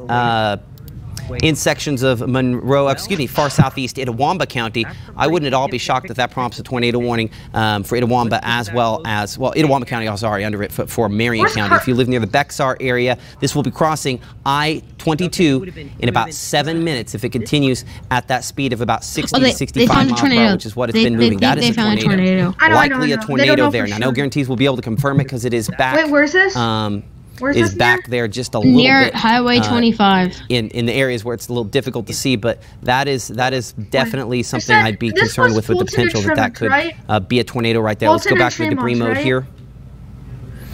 sections of far southeast Itawamba County. I wouldn't at all be shocked if that prompts a tornado warning for Itawamba as well as, Itawamba County is already under it for Marion County. If you live near the Bexar area, this will be crossing I-22 in about 7 minutes if it continues at that speed of about 60, 65 miles per hour, which is what it's been moving. That is a tornado. Likely a tornado there. Now, no guarantees we'll be able to confirm it because it is back. Wait, where's this? Is back there just a little Near bit Highway 25. in the areas where it's a little difficult to see, but that is definitely something said I'd be this concerned was with the Fulton and potential that Tremont, could be a tornado right there. Let's go Fulton back to and the debris Tremont, mode right? here.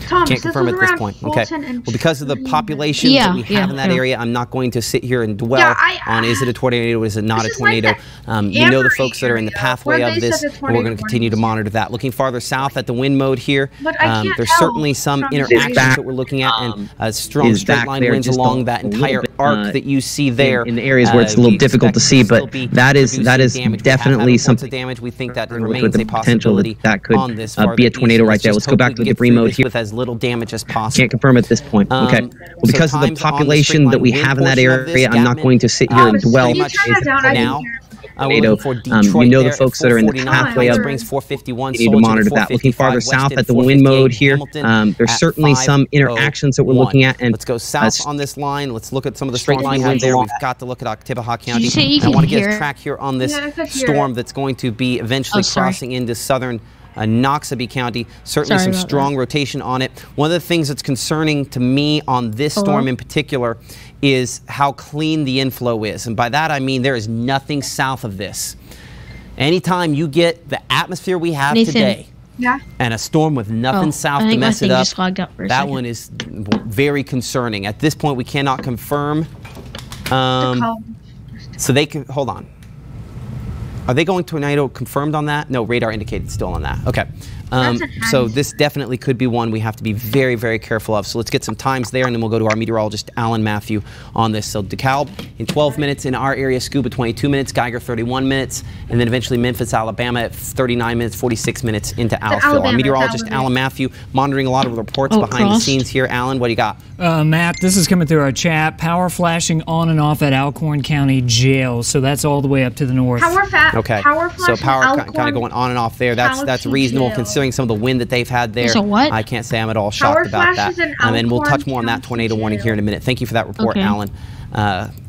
Thomas, Can't confirm this at was this around point. Okay. Fulton and Well, because of the Tremont. population that we have in that Yeah. area, I'm not going to sit here and dwell Yeah, on is it a tornado, is it not a This is like tornado. that You know the Amory folks that are in the area pathway where of they this, said the and we're going to tornado continue to warnings. monitor that. Looking farther south at the wind mode here, But I can't there's tell certainly some from interactions this. that we're looking at, and strong is straight back line there winds just along a that little entire bit, arc that you see there. in the areas where it's a little we difficult to expect see, to but still be that is producing damage. We have had definitely reports something of damage. We think that with remains the a potential possibility that could on this be a farther tornado east. right there. Let's Let's go hope back we to the get debris through mode this here. with as little damage as possible. Can't confirm at this point. Okay. Well, because of the times on the population that we straight line have in that wind portion of area, this, I'm not Gatman, going to sit here and Thomas, dwell can you turn that down? I now. can hear. We're looking for Detroit you know the there at folks that are in the 449, pathway of- Springs 451, We need to Soldier monitor that. Looking 455, farther south Weston at the wind 458, mode here, Hamilton there's at certainly some interactions that we're 501. looking at. And Let's go south on this line. Let's look at some of the Straight strong line line winds there. along. We've got to look at Oktibbeha County. you say you I want to can get a hear track here on this Yeah, I could hear storm it. that's going to be eventually Oh, sorry. crossing into southern Noxubee County. Certainly Sorry some about strong rotation on it. One of the things that's concerning to me on this storm in particular is how clean the inflow is. And by that I mean there is nothing south of this. Anytime you get the atmosphere we have Nathan. today Yeah. and a storm with nothing south I to think my mess thing it up, just logged out for a that second. one is very concerning. At this point, we cannot confirm. So they can, hold on. Are they going tornado confirmed on that? No, radar indicated still on that. Okay. So this definitely could be one we have to be very, very careful of. So let's get some times there, and then we'll go to our meteorologist, Alan Matthew, on this. So DeKalb in 12 minutes, in our area, Scuba 22 minutes, Geiger 31 minutes, and then eventually Memphis, Alabama at 39 minutes, 46 minutes into Aliceville. Our Alabama, meteorologist, Alabama. Alan Matthew, monitoring a lot of the reports behind the crossed. scenes here. Alan, what do you got? Matt, this is coming through our chat. Power flashing on and off at Alcorn County Jail. So that's all the way up to the north. Okay. Power So flash power in kind of Alcorn going on and off there. That's County reasonable Jail. considering some of the wind that they've had there. So what? I can't say I'm at all Power shocked about that. flashes in And we'll Alcorn touch more on that County tornado warning Jail. here in a minute. Thank you for that report, Okay. Alan.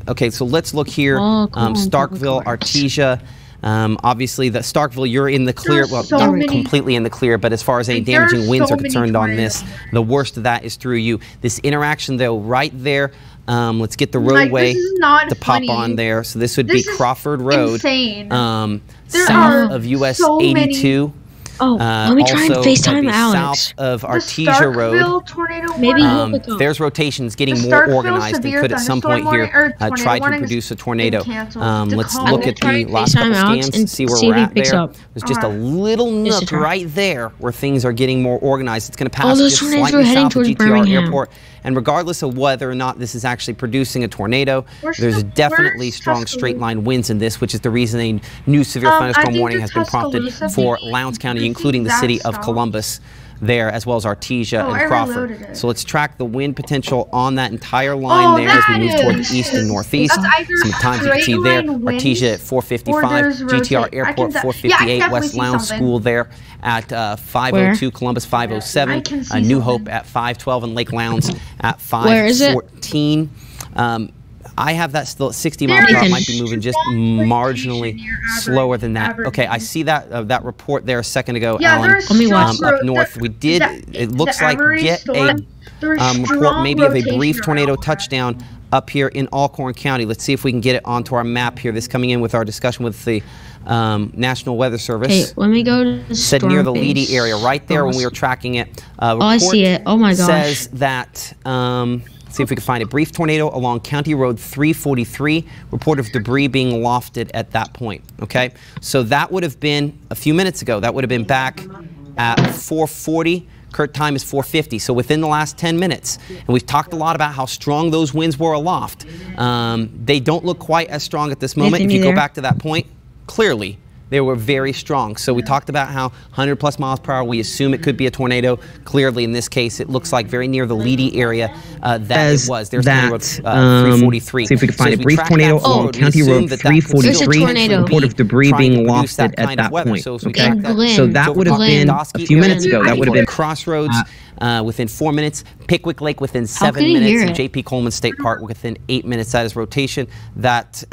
Okay, so let's look here. Oh, cool. Starkville, Artesia. Obviously, the Starkville, you're in the clear. There's Well, so not many- completely in the clear, but as far as any Like, there are damaging winds so are many concerned on this, tornadoes. the worst of that is through you. This interaction, though, right there. Let's get the Like, roadway this is not to pop funny. on there. So this would This be is Crawford Road. insane. There South are of US so many. 82. Oh, let me try and also, FaceTime that'd be Alex. South of The Artesia Road. Starkville tornado Maybe warning. look up. There's rotations getting The more Starkville organized and severe could at some point thunderstorm here warning- or tornado try to warnings produce a tornado. been canceled. Let's DeKalb. look at Try the and last couple FaceTime Alex scans and and see where see we're if he at picks there. up. There's just a little Just to nook try. right there where things are getting more organized. It's going to pass Oh, those just tornadoes slightly are heading south of towards GTR Birmingham. Airport. And regardless of whether or not this is actually producing a tornado, Where's there's the- definitely where's strong Tuscaloosa? straight line winds in this, which is the reason a new severe I thunderstorm think warning the has been prompted Tuscaloosa for beat- Lowndes County, beat including the that city of stop. Columbus there, as well as Artesia Oh, I and Crawford. reloaded it. So let's track the wind potential on that entire line there as we that move toward the is- east and northeast. That's either Some times you can see straight there, line winds Artesia at or 455, there's GTR rotate. I Airport can 458, definitely West see Lowndes something. School there at 502, Columbus I 507, can see New something. Hope at 512, and Lake Lowndes at Where is it? 514. I have that still at 60 miles per hour. It might be moving just marginally slower than that. Okay, I see that that report there a second ago, Alan. Up north, we did. It looks like get a report maybe of a brief tornado touchdown up here in Alcorn County. Let's see if we can get it onto our map here. This coming in with our discussion with the National Weather Service. Hey, let me go to the said near the Leedy area, right there when we were tracking it. I see it. Oh my gosh. Says that. Let's see if we can find a brief tornado along County Road 343. Report of debris being lofted at that point. Okay, so that would have been a few minutes ago. That would have been back at 4:40. Current time is 4:50, so within the last 10 minutes. And we've talked a lot about how strong those winds were aloft. They don't look quite as strong at this moment. If you go back to that point, clearly they were very strong. So we talked about how 100+ miles per hour, we assume it could be a tornado. Clearly, in this case, it looks like very near the Leedy area that it was. There's County Road 343. See if we can find a brief tornado along County Road 343. Report of debris being lofted at that point. Okay, so that would have been a few minutes ago. That would have been Crossroads within 4 minutes. Pickwick Lake within 7 minutes. And J.P. Coleman State Park within 8 minutes. That is rotation. That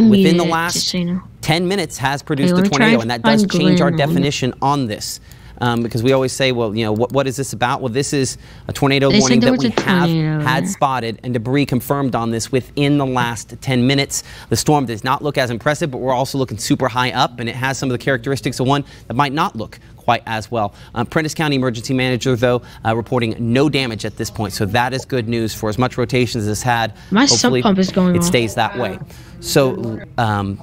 within the last 10 minutes has produced a tornado, and that does change our definition on this. Because we always say, well, you know, what is this about? Well, this is a tornado warning that we have had spotted, and debris confirmed on this within the last 10 minutes. The storm does not look as impressive, but we're also looking super high up, and it has some of the characteristics of one that might not look quite as well. Prentiss County Emergency Manager, though, reporting no damage at this point, so that is good news for as much rotation as it's had. My sump pump is going off. It stays that way. So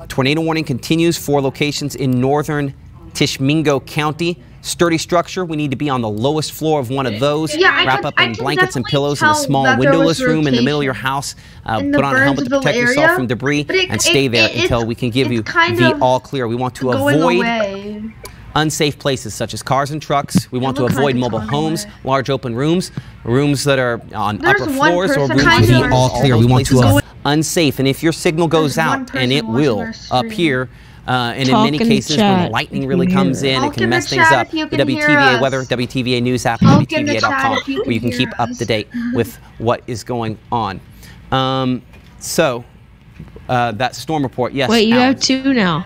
tornado warning continues for locations in northern Tishomingo County. Sturdy structure, we need to be on the lowest floor of one of those. Wrap up in blankets and pillows in a small windowless room in the middle of your house. Put on a helmet to protect yourself from debris and stay there until we can give you the all clear. We want to avoid unsafe places such as cars and trucks. We want to avoid mobile homes, large open rooms, rooms that are on upper floors, or rooms with the all clear. We want to avoid unsafe. And if your signal goes out, and it will up here, and in many cases, when lightning really comes in, it can mess things up. The WTVA weather, WTVA news app, and WTVA.com, where you can keep up to date with what is going on. That storm report, yes. Wait, you have two now.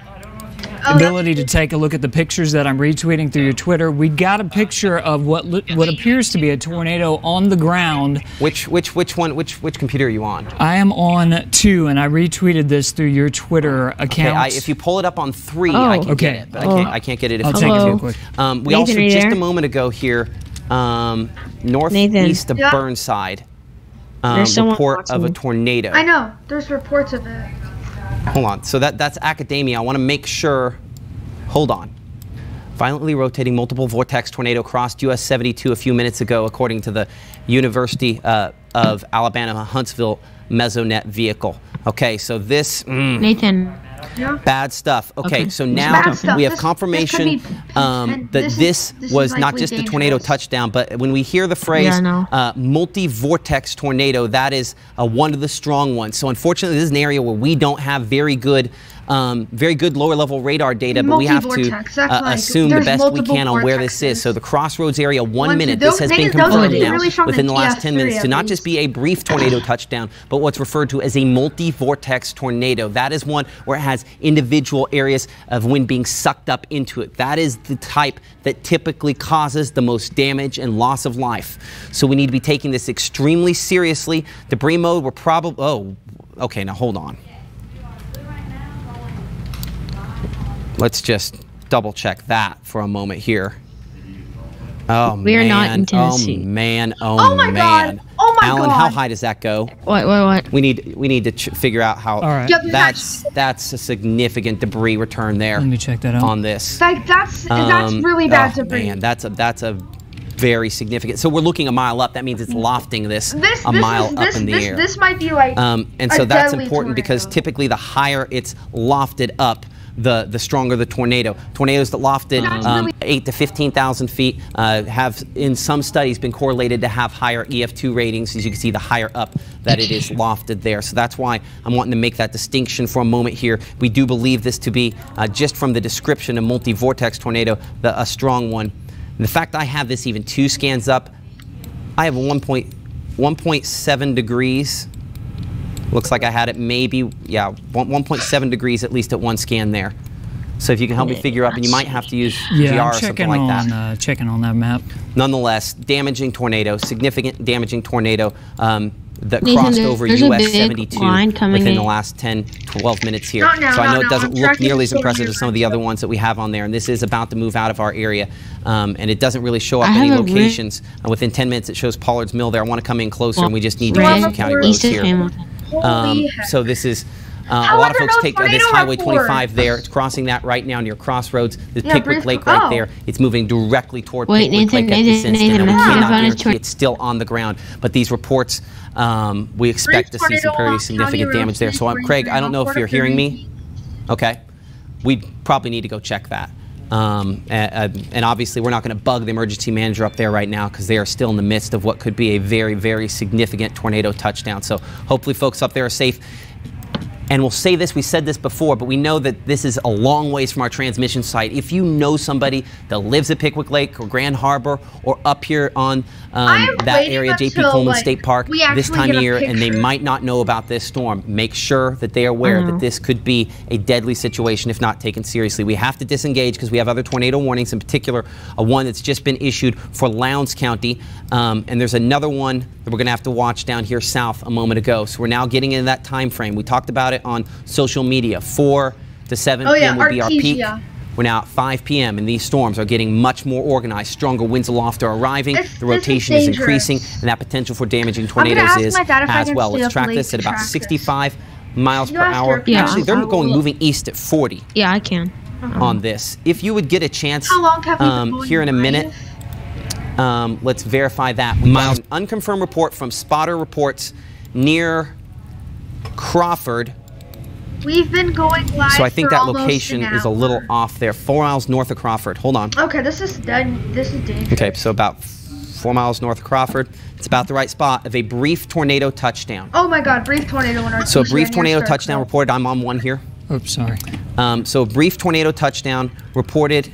Ability to take a look at the pictures that I'm retweeting through your Twitter. We got a picture of what appears to be a tornado on the ground. Which computer are you on? I am on 2, and I retweeted this through your Twitter account. Okay, if you pull it up on 3, I can get it, but I can't get it if I'll take it real quick. We also just a moment ago here, northeast of Burnside, report of a tornado. I know. There's reports of it. Hold on. So that's academia. I want to make sure. Hold on. Violently rotating multiple vortex tornado crossed US 72 a few minutes ago, according to the University of Alabama Huntsville Mesonet vehicle. Okay, so this Nathan. Bad stuff. Okay, so now we have confirmation that this was not just a tornado touchdown, but when we hear the phrase multi-vortex tornado, that is one of the strong ones. So unfortunately, this is an area where we don't have very good lower level radar data, but we have to assume the best we can on where this is. So the Crossroads area, 1 minute. This has been confirmed now within the last 10 minutes to not just be a brief tornado touchdown, but what's referred to as a multi-vortex tornado. That is one where it has individual areas of wind being sucked up into it. That is the type that typically causes the most damage and loss of life. So we need to be taking this extremely seriously. Debris mode, we're probably, oh, okay, now hold on. Let's just double check that for a moment here. Oh, man. We're not in Tennessee. Oh, man. Oh, my God. Oh, my Alan, God. how high does that go? What? We need to figure out how. All right. That's a significant debris return there. Let me check that out. On this. Like, that's really bad debris. Man, that's a very significant. So we're looking a mile up. That means it's lofting this a mile up in the air. This might be like and so that's important because typically the higher it's lofted up, the stronger the tornado. Tornadoes that lofted 8 to 15,000 feet have, in some studies, been correlated to have higher EF2 ratings. As you can see, the higher up that it is lofted there. So that's why I'm wanting to make that distinction for a moment here. We do believe this to be, just from the description, a multi-vortex tornado, a strong one. And the fact I have this even 2 scans up, I have 1.7 degrees Looks like I had it maybe, 1.7 degrees at least at one scan there. So if you can help me figure out, and you might have to use GR or something like that. Checking on that map. Nonetheless, damaging tornado, significant damaging tornado that crossed over US 72 within the last 10, 12 minutes here. So I know it doesn't look nearly as impressive as some of the other ones that we have on there, and this is about to move out of our area. And it doesn't really show up any locations. Within 10 minutes, it shows Pollard's Mill there. I want to come in closer, and we just need to use some county roads here. So this is... a lot of folks take this Highway 25 there. It's crossing that right now near Crossroads. The Pickwick Lake right there. It's moving directly toward Pickwick Lake at this instant. And we cannot guarantee it's still on the ground. But these reports, we expect to see some very significant damage there. So, Craig, I don't know if you're hearing me. Okay. We probably need to go check that. And obviously, we're not going to bug the emergency manager up there right now because they are still in the midst of what could be a very, very significant tornado touchdown. So hopefully folks up there are safe. And we'll say this, we said this before, but we know that this is a long ways from our transmission site. If you know somebody that lives at Pickwick Lake or Grand Harbor or up here on that area, JP Coleman State Park, this time of year, and they might not know about this storm, make sure that they are aware that this could be a deadly situation if not taken seriously. We have to disengage because we have other tornado warnings, in particular, one that's just been issued for Lowndes County. And there's another one that we're going to have to watch down here south a moment ago. So we're now getting into that time frame. We talked about it on social media. 4 to 7 p.m. will be our peak. We're now at 5 p.m. and these storms are getting much more organized. Stronger winds aloft are arriving. The rotation is increasing, and that potential for damaging tornadoes is as well. Let's track this at about 65 miles per hour. Actually, they're moving east at 40. Yeah, I can. On this. If you would get a chance here in a minute, let's verify that. We got an unconfirmed report from spotter reports near Crawford. We've been going live. So I think that location is a little off there. 4 miles north of Crawford. Hold on. Okay, this is dangerous. Okay, so about 4 miles north of Crawford. It's about the right spot of a brief tornado touchdown. Oh my God, brief tornado in our So a brief tornado touchdown reported. I'm on one here. Oops, sorry. So a brief tornado touchdown reported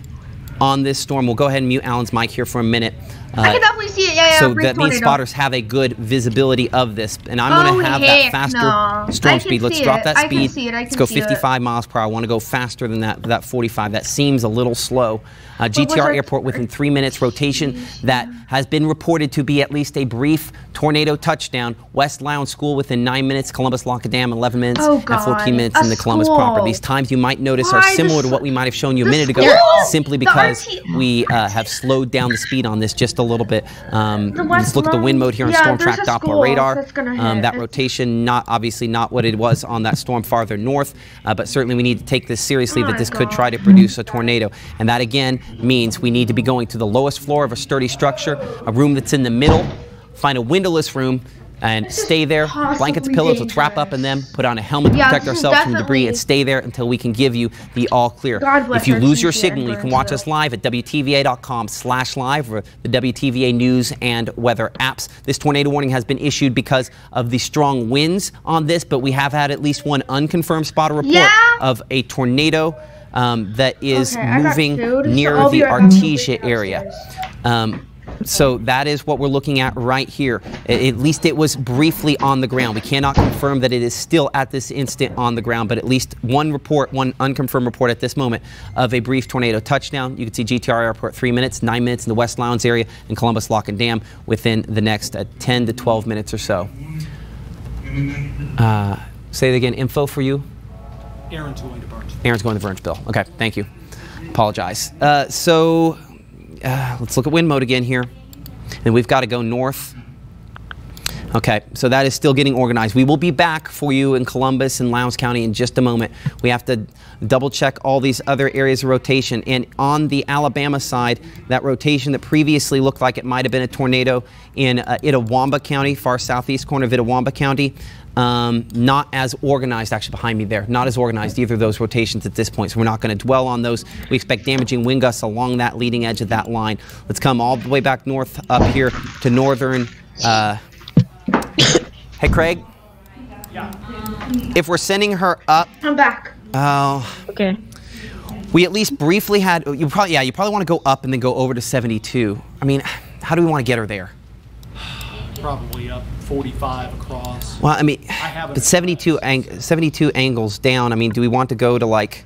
on this storm. We'll go ahead and mute Alan's mic here for a minute. I can definitely see it. Yeah. So that means spotters have a good visibility of this, and I'm going to have that faster storm speed. Let's drop that speed. Let's go 55 miles per hour. I want to go faster than that 45. That seems a little slow. GTR Airport within 3 minutes rotation that has been reported to be at least a brief tornado touchdown. West Lowndes School within 9 minutes. Columbus Lock and Dam 11 minutes and 14 minutes in the Columbus proper. These times you might notice are similar to what we might have shown you a minute ago, simply because we have slowed down the speed on this just a little bit. Let's look at the wind mode here on Storm Track Doppler radar. That rotation, obviously not what it was on that storm farther north, but certainly we need to take this seriously that this could try to produce a tornado. And that again means we need to be going to the lowest floor of a sturdy structure, a room that's in the middle, find a windowless room, and stay there. Blankets, pillows, let's wrap up in them, put on a helmet to protect ourselves from debris, and stay there until we can give you the all clear. If you lose your signal, you can watch us live at WTVA.com/live or the WTVA News and Weather apps. This tornado warning has been issued because of the strong winds on this, but we have had at least one unconfirmed spotter report of a tornado that is moving near the Artesia area. So that is what we're looking at right here. At least it was briefly on the ground. We cannot confirm that it is still at this instant on the ground, but at least one unconfirmed report at this moment of a brief tornado touchdown. You can see GTR Airport 3 minutes, 9 minutes in the West Lowndes area, and Columbus Lock and Dam within the next 10 to 12 minutes or so. Say it again, info for you? Aaron's going to Burnsville. Aaron's going to Burnsville. Okay, thank you. Apologize. Let's look at wind mode again here. And we've got to go north. Okay, so that is still getting organized. We will be back for you in Columbus and Lowndes County in just a moment. We have to double check all these other areas of rotation. And on the Alabama side, that rotation that previously looked like it might have been a tornado in Itawamba County, far southeast corner of Itawamba County, not as organized, actually behind me there, not as organized either of those rotations at this point, so we're not going to dwell on those. We expect damaging wind gusts along that leading edge of that line. Let's come all the way back north up here to northern. Hey, Craig? Yeah. If we're sending her up... I'm back. Okay. We at least briefly had... You probably want to go up and then go over to 72. I mean, how do we want to get her there? probably up 45 across. Well, I mean, but 72 angles down. I mean, do we want to go to like,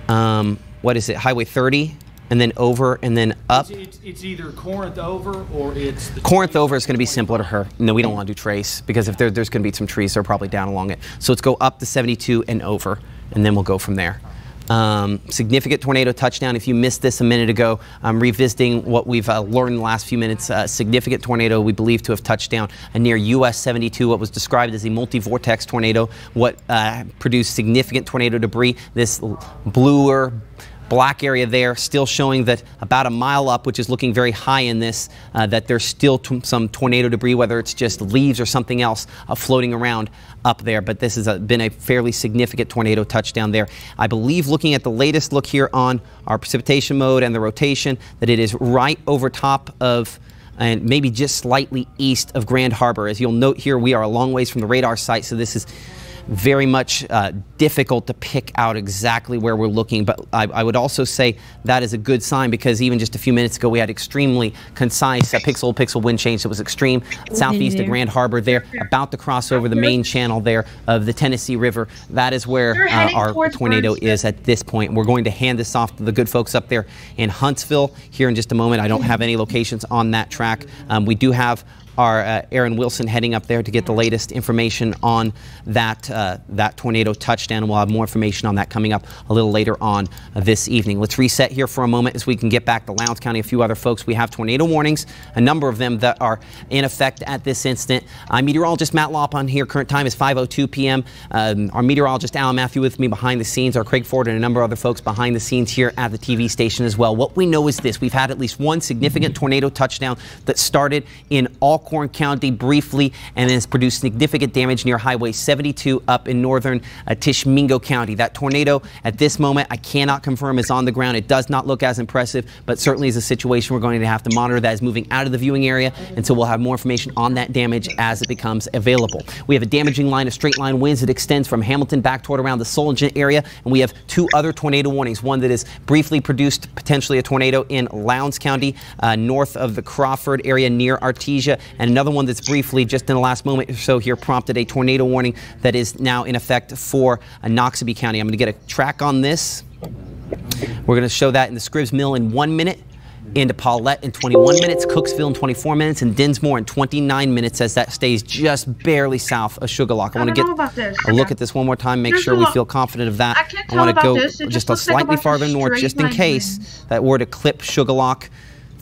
what is it, Highway 30? And then over and then up? It's either Corinth over or it's... Corinth over is going to be simpler to her. No, we don't want to do Trace because if there's going to be some trees, they're probably down along it. So let's go up to 72 and over, and then we'll go from there. Significant tornado touchdown. If you missed this a minute ago, I'm revisiting what we've learned in the last few minutes. Significant tornado we believe to have touched down near US 72, what was described as a multi-vortex tornado, what produced significant tornado debris. This bluer black area there still showing that about a mile up, which is looking very high in this, that there's still some tornado debris, whether it's just leaves or something else floating around up there. But this has been a fairly significant tornado touchdown there. I believe, looking at the latest look here on our precipitation mode and the rotation, that it is right over top of and maybe just slightly east of Grand Harbor. As you'll note here, we are a long ways from the radar site, so this is very much difficult to pick out exactly where we're looking, but I would also say that is a good sign because even just a few minutes ago we had extremely concise pixel-to-pixel wind change that was extreme southeast of Grand Harbor there, about to cross over the main channel there of the Tennessee River. That is where our tornado is at this point. We're going to hand this off to the good folks up there in Huntsville here in just a moment. I don't have any locations on that track. We do have our Aaron Wilson heading up there to get the latest information on that that tornado touchdown. We'll have more information on that coming up a little later on this evening. Let's reset here for a moment as we can get back to Lowndes County. A few other folks. We have tornado warnings, a number of them that are in effect at this instant. I'm meteorologist Matt Lopp here. Current time is 5:02 p.m. Our meteorologist Alan Matthew with me behind the scenes. Our Craig Ford and a number of other folks behind the scenes here at the TV station as well. What we know is this: we've had at least one significant tornado touchdown that started in Alcorn County briefly and has produced significant damage near Highway 72 up in northern Tishomingo County. That tornado at this moment I cannot confirm is on the ground. It does not look as impressive, but certainly is a situation we're going to have to monitor. That is moving out of the viewing area, and so we'll have more information on that damage as it becomes available. We have a damaging line of straight line winds that extends from Hamilton back toward around the Solingen area, and we have two other tornado warnings. One that has briefly produced potentially a tornado in Lowndes County north of the Crawford area near Artesia, and another one that's briefly, just in the last moment or so here, prompted a tornado warning that is now in effect for Noxubee County. I'm going to get a track on this. We're going to show that in the Scribs Mill in 1 minute, into Paulette in 21 minutes, Cooksville in 24 minutes, and Dinsmore in 29 minutes as that stays just barely south of Sugar Lock. I want to get a look at this one more time, make sure we feel confident of that. I want to go just a slightly farther north, just in case that were to clip Sugar Lock.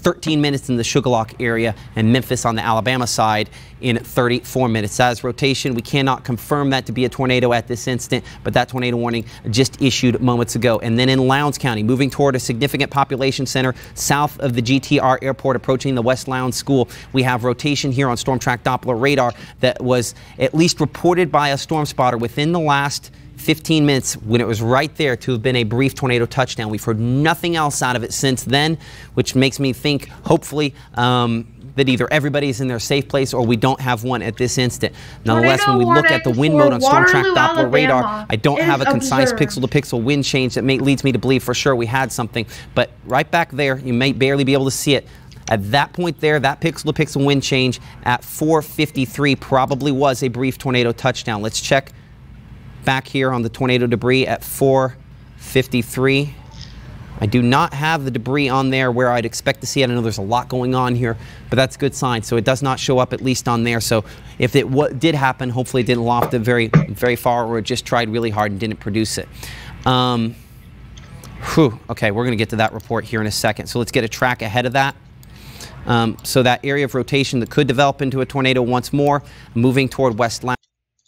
13 minutes in the Sugar Lock area, and Memphis on the Alabama side in 34 minutes. As rotation, we cannot confirm that to be a tornado at this instant, but that tornado warning just issued moments ago. And then in Lowndes County, moving toward a significant population center south of the GTR airport, approaching the West Lowndes School, we have rotation here on Storm Track Doppler radar that was at least reported by a storm spotter within the last 15 minutes when it was right there to have been a brief tornado touchdown. We've heard nothing else out of it since then, which makes me think, hopefully, that either everybody's in their safe place or we don't have one at this instant. Nonetheless, when we look at the wind mode on Storm Track Doppler radar, I don't have a concise pixel-to-pixel wind change that leads me to believe for sure we had something. But right back there, you may barely be able to see it. At that point there, that pixel-to-pixel wind change at 4:53 probably was a brief tornado touchdown. Let's check back here on the tornado debris at 4:53. I do not have the debris on there where I'd expect to see it. I know there's a lot going on here, but that's a good sign. So it does not show up at least on there. So if it did happen, hopefully it didn't loft it very, very far, or it just tried really hard and didn't produce it. Okay, we're going to get to that report here in a second. So let's get a track ahead of that. So that area of rotation that could develop into a tornado once more, moving toward West Lowndes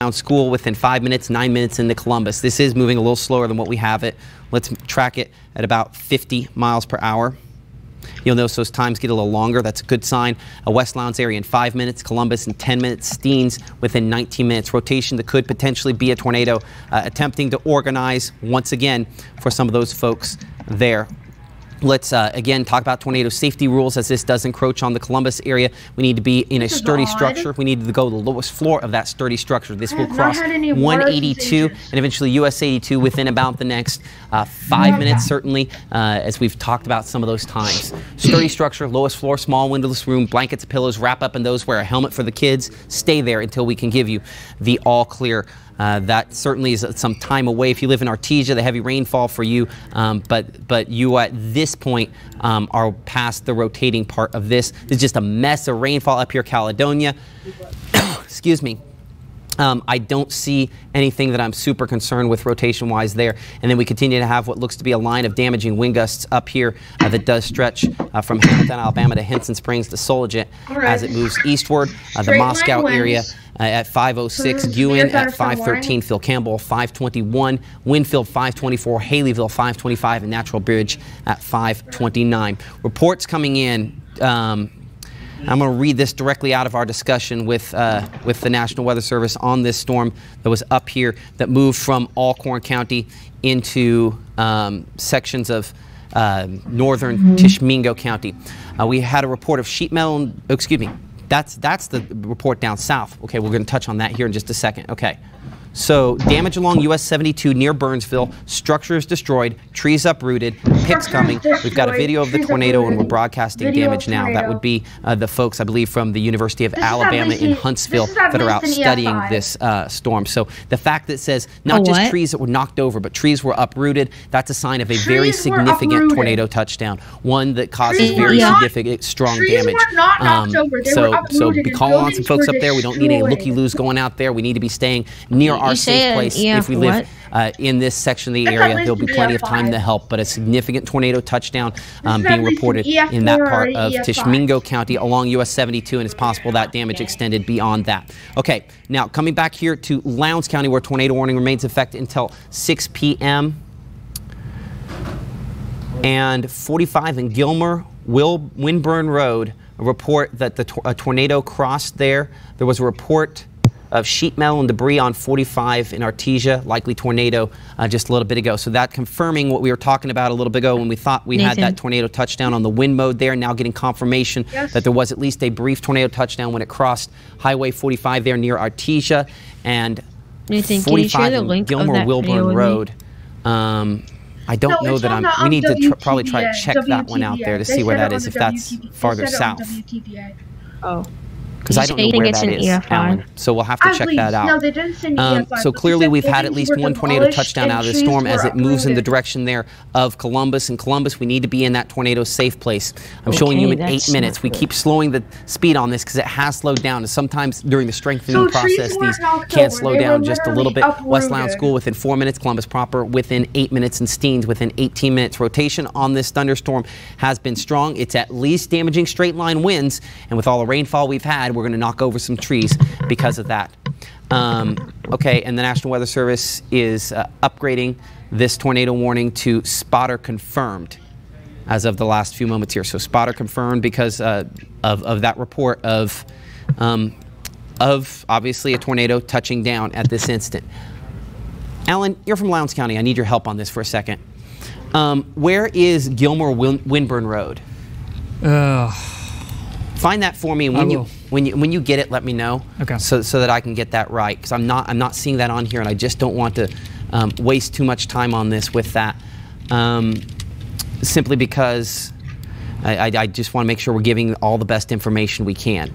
School within 5 minutes, 9 minutes into Columbus. This is moving a little slower than what we have it. Let's track it at about 50 miles per hour. You'll notice those times get a little longer. That's a good sign. A West Lowndes area in 5 minutes, Columbus in 10 minutes, Steens within 19 minutes. Rotation that could potentially be a tornado, attempting to organize once again for some of those folks there. Let's again talk about tornado safety rules as this does encroach on the Columbus area. We need to be in a sturdy structure. We need to go to the lowest floor of that sturdy structure. This will cross 182 and eventually US 82 within about the next 5 minutes, certainly, as we've talked about some of those times. Sturdy structure, lowest floor, small windowless room, blankets, pillows, wrap up in those, wear a helmet for the kids. Stay there until we can give you the all clear. That certainly is some time away. If you live in Artesia, the heavy rainfall for you, but you at this point are past the rotating part of this. It's just a mess of rainfall up here, Caledonia. Excuse me. I don't see anything that I'm super concerned with rotation-wise there. And then we continue to have what looks to be a line of damaging wind gusts up here that does stretch from Hamilton, Alabama to Henson Springs to Soligent as it moves eastward. The Moscow area at 506, Guin at 513, Phil Campbell 521, Winfield 524, Haleyville 525, and Natural Bridge at 529. Reports coming in. I'm going to read this directly out of our discussion with the National Weather Service on this storm that was up here that moved from Alcorn County into sections of northern Tishomingo County. We had a report of sheet metal, excuse me, that's the report down south. Okay, we're going to touch on that here in just a second. Okay. So damage along US 72 near Burnsville, structures destroyed, trees uprooted, picks coming. We've got a video of the tornado and we're broadcasting damage now. That would be the folks, I believe, from the University of Alabama in Huntsville that are out studying this storm. So the fact that it says not just trees that were knocked over, but trees were uprooted, that's a sign of a very significant tornado touchdown. One that causes very significant, strong damage. So be calling on some folks up there. We don't need any looky-loos going out there. We need to be staying near our safe place. If we live in this section of the area, there'll be plenty of time to help, but a significant tornado touchdown being reported in that part of Tishomingo County along US 72, and it's possible that damage extended beyond that. Okay, now coming back here to Lowndes County, where tornado warning remains in effect until 6 p.m. and 45 in Gilmer, Winburn Road, a report that a tornado crossed there. There was a report of sheet metal and debris on 45 in Artesia, likely tornado just a little bit ago. So that confirming what we were talking about a little bit ago when we thought we had that tornado touchdown on the wind mode there, now getting confirmation that there was at least a brief tornado touchdown when it crossed Highway 45 there near Artesia and Nathan, 45 in Gilmer Wilburn Road. I don't know that we need to probably try to check that one out there to see where that is, if that's farther south. Oh. Because I don't know where that is, Alan. So we'll have to check that out. No, they didn't send EFI, so clearly we've had at least one tornado touchdown out of the storm as it moves in the direction there of Columbus. And Columbus, we need to be in that tornado safe place. I'm showing you in 8 minutes. We keep slowing the speed on this because it has slowed down. And sometimes during the strengthening process, these can slow down just a little bit. West Lowndes School within 4 minutes, Columbus proper within 8 minutes, and Steens within 18 minutes. Rotation on this thunderstorm has been strong. It's at least damaging straight line winds. And with all the rainfall we've had, we're going to knock over some trees because of that. Okay, and the National Weather Service is upgrading this tornado warning to spotter confirmed as of the last few moments here. So spotter confirmed because of that report of obviously a tornado touching down at this instant. Alan, you're from Lowndes County. I need your help on this for a second. Where is Gilmer Winburn Road? Find that for me, and when you get it, let me know. Okay. So that I can get that right, because I'm not seeing that on here, and I just don't want to waste too much time on this with that. Simply because I just want to make sure we're giving all the best information we can.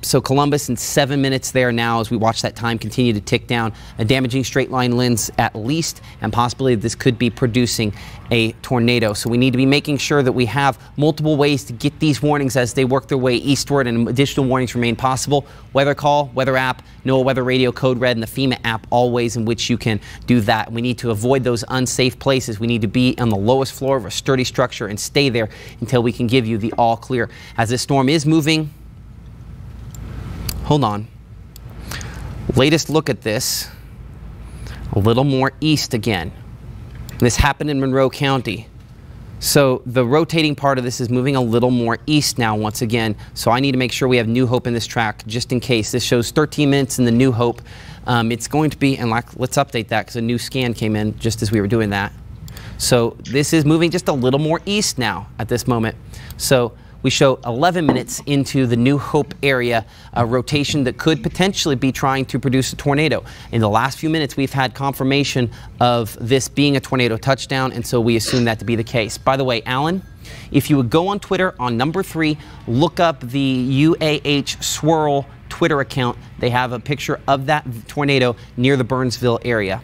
So Columbus in 7 minutes there now as we watch that time continue to tick down. A damaging straight line winds at least, and possibly this could be producing a tornado. So we need to be making sure that we have multiple ways to get these warnings as they work their way eastward, and additional warnings remain possible. Weather call, weather app, NOAA Weather Radio, Code Red, and the FEMA app, all ways in which you can do that. We need to avoid those unsafe places. We need to be on the lowest floor of a sturdy structure and stay there until we can give you the all clear. As this storm is moving, hold on. Latest look at this, a little more east again. This happened in Monroe County. So the rotating part of this is moving a little more east now once again. So I need to make sure we have New Hope in this track just in case. This shows 13 minutes in the New Hope. It's going to be, and let's update that because a new scan came in just as we were doing that. So this is moving just a little more east now at this moment. So we show 11 minutes into the New Hope area, a rotation that could potentially be trying to produce a tornado. In the last few minutes, we've had confirmation of this being a tornado touchdown, and so we assume that to be the case. By the way, Alan, if you would go on Twitter on number 3, look up the UAH Swirl Twitter account. They have a picture of that tornado near the Burnsville area.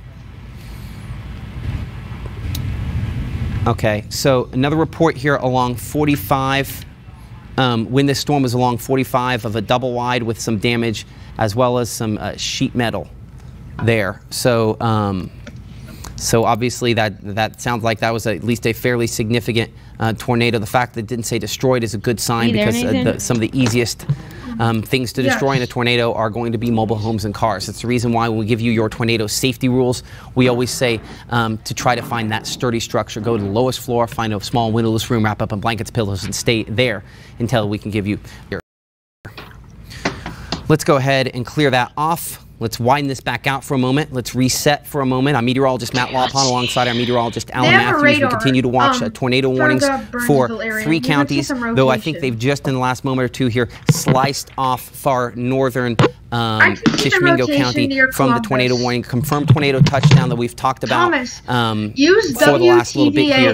Okay, so another report here along 45. When this storm was along 45 of a double wide with some damage as well as some sheet metal there. So so obviously that sounds like that was at least a fairly significant tornado. The fact that it didn't say destroyed is a good sign because some of the easiest things to destroy in a tornado are going to be mobile homes and cars. That's the reason why when we give you your tornado safety rules, we always say to try to find that sturdy structure. Go to the lowest floor, find a small windowless room, wrap up in blankets, pillows, and stay there until we can give you your... Let's go ahead and clear that off. Let's widen this back out for a moment. Let's reset for a moment. I'm meteorologist Matt Lawpon alongside our meteorologist Alan Matthews. We continue to watch tornado warnings for 3 counties, though I think they've just in the last moment or two here sliced off far northern Tishomingo County from the tornado warning. Confirmed tornado touchdown that we've talked about for the last little bit here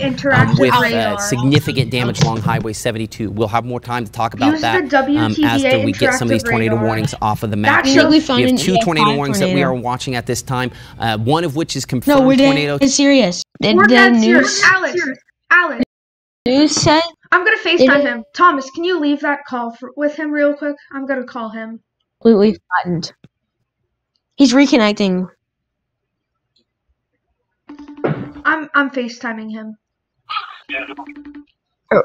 with significant damage along Highway 72. We'll have more time to talk about that as we get some of these tornado warnings off of the map. We have 2 tornado warnings that we are watching at this time, one of which is confirmed tornado. It's serious. We're dead serious. Alex. News said. I'm gonna FaceTime him. Thomas, can you leave that call with him real quick? I'm gonna call him. Completely flattened. He's reconnecting. I'm FaceTiming him.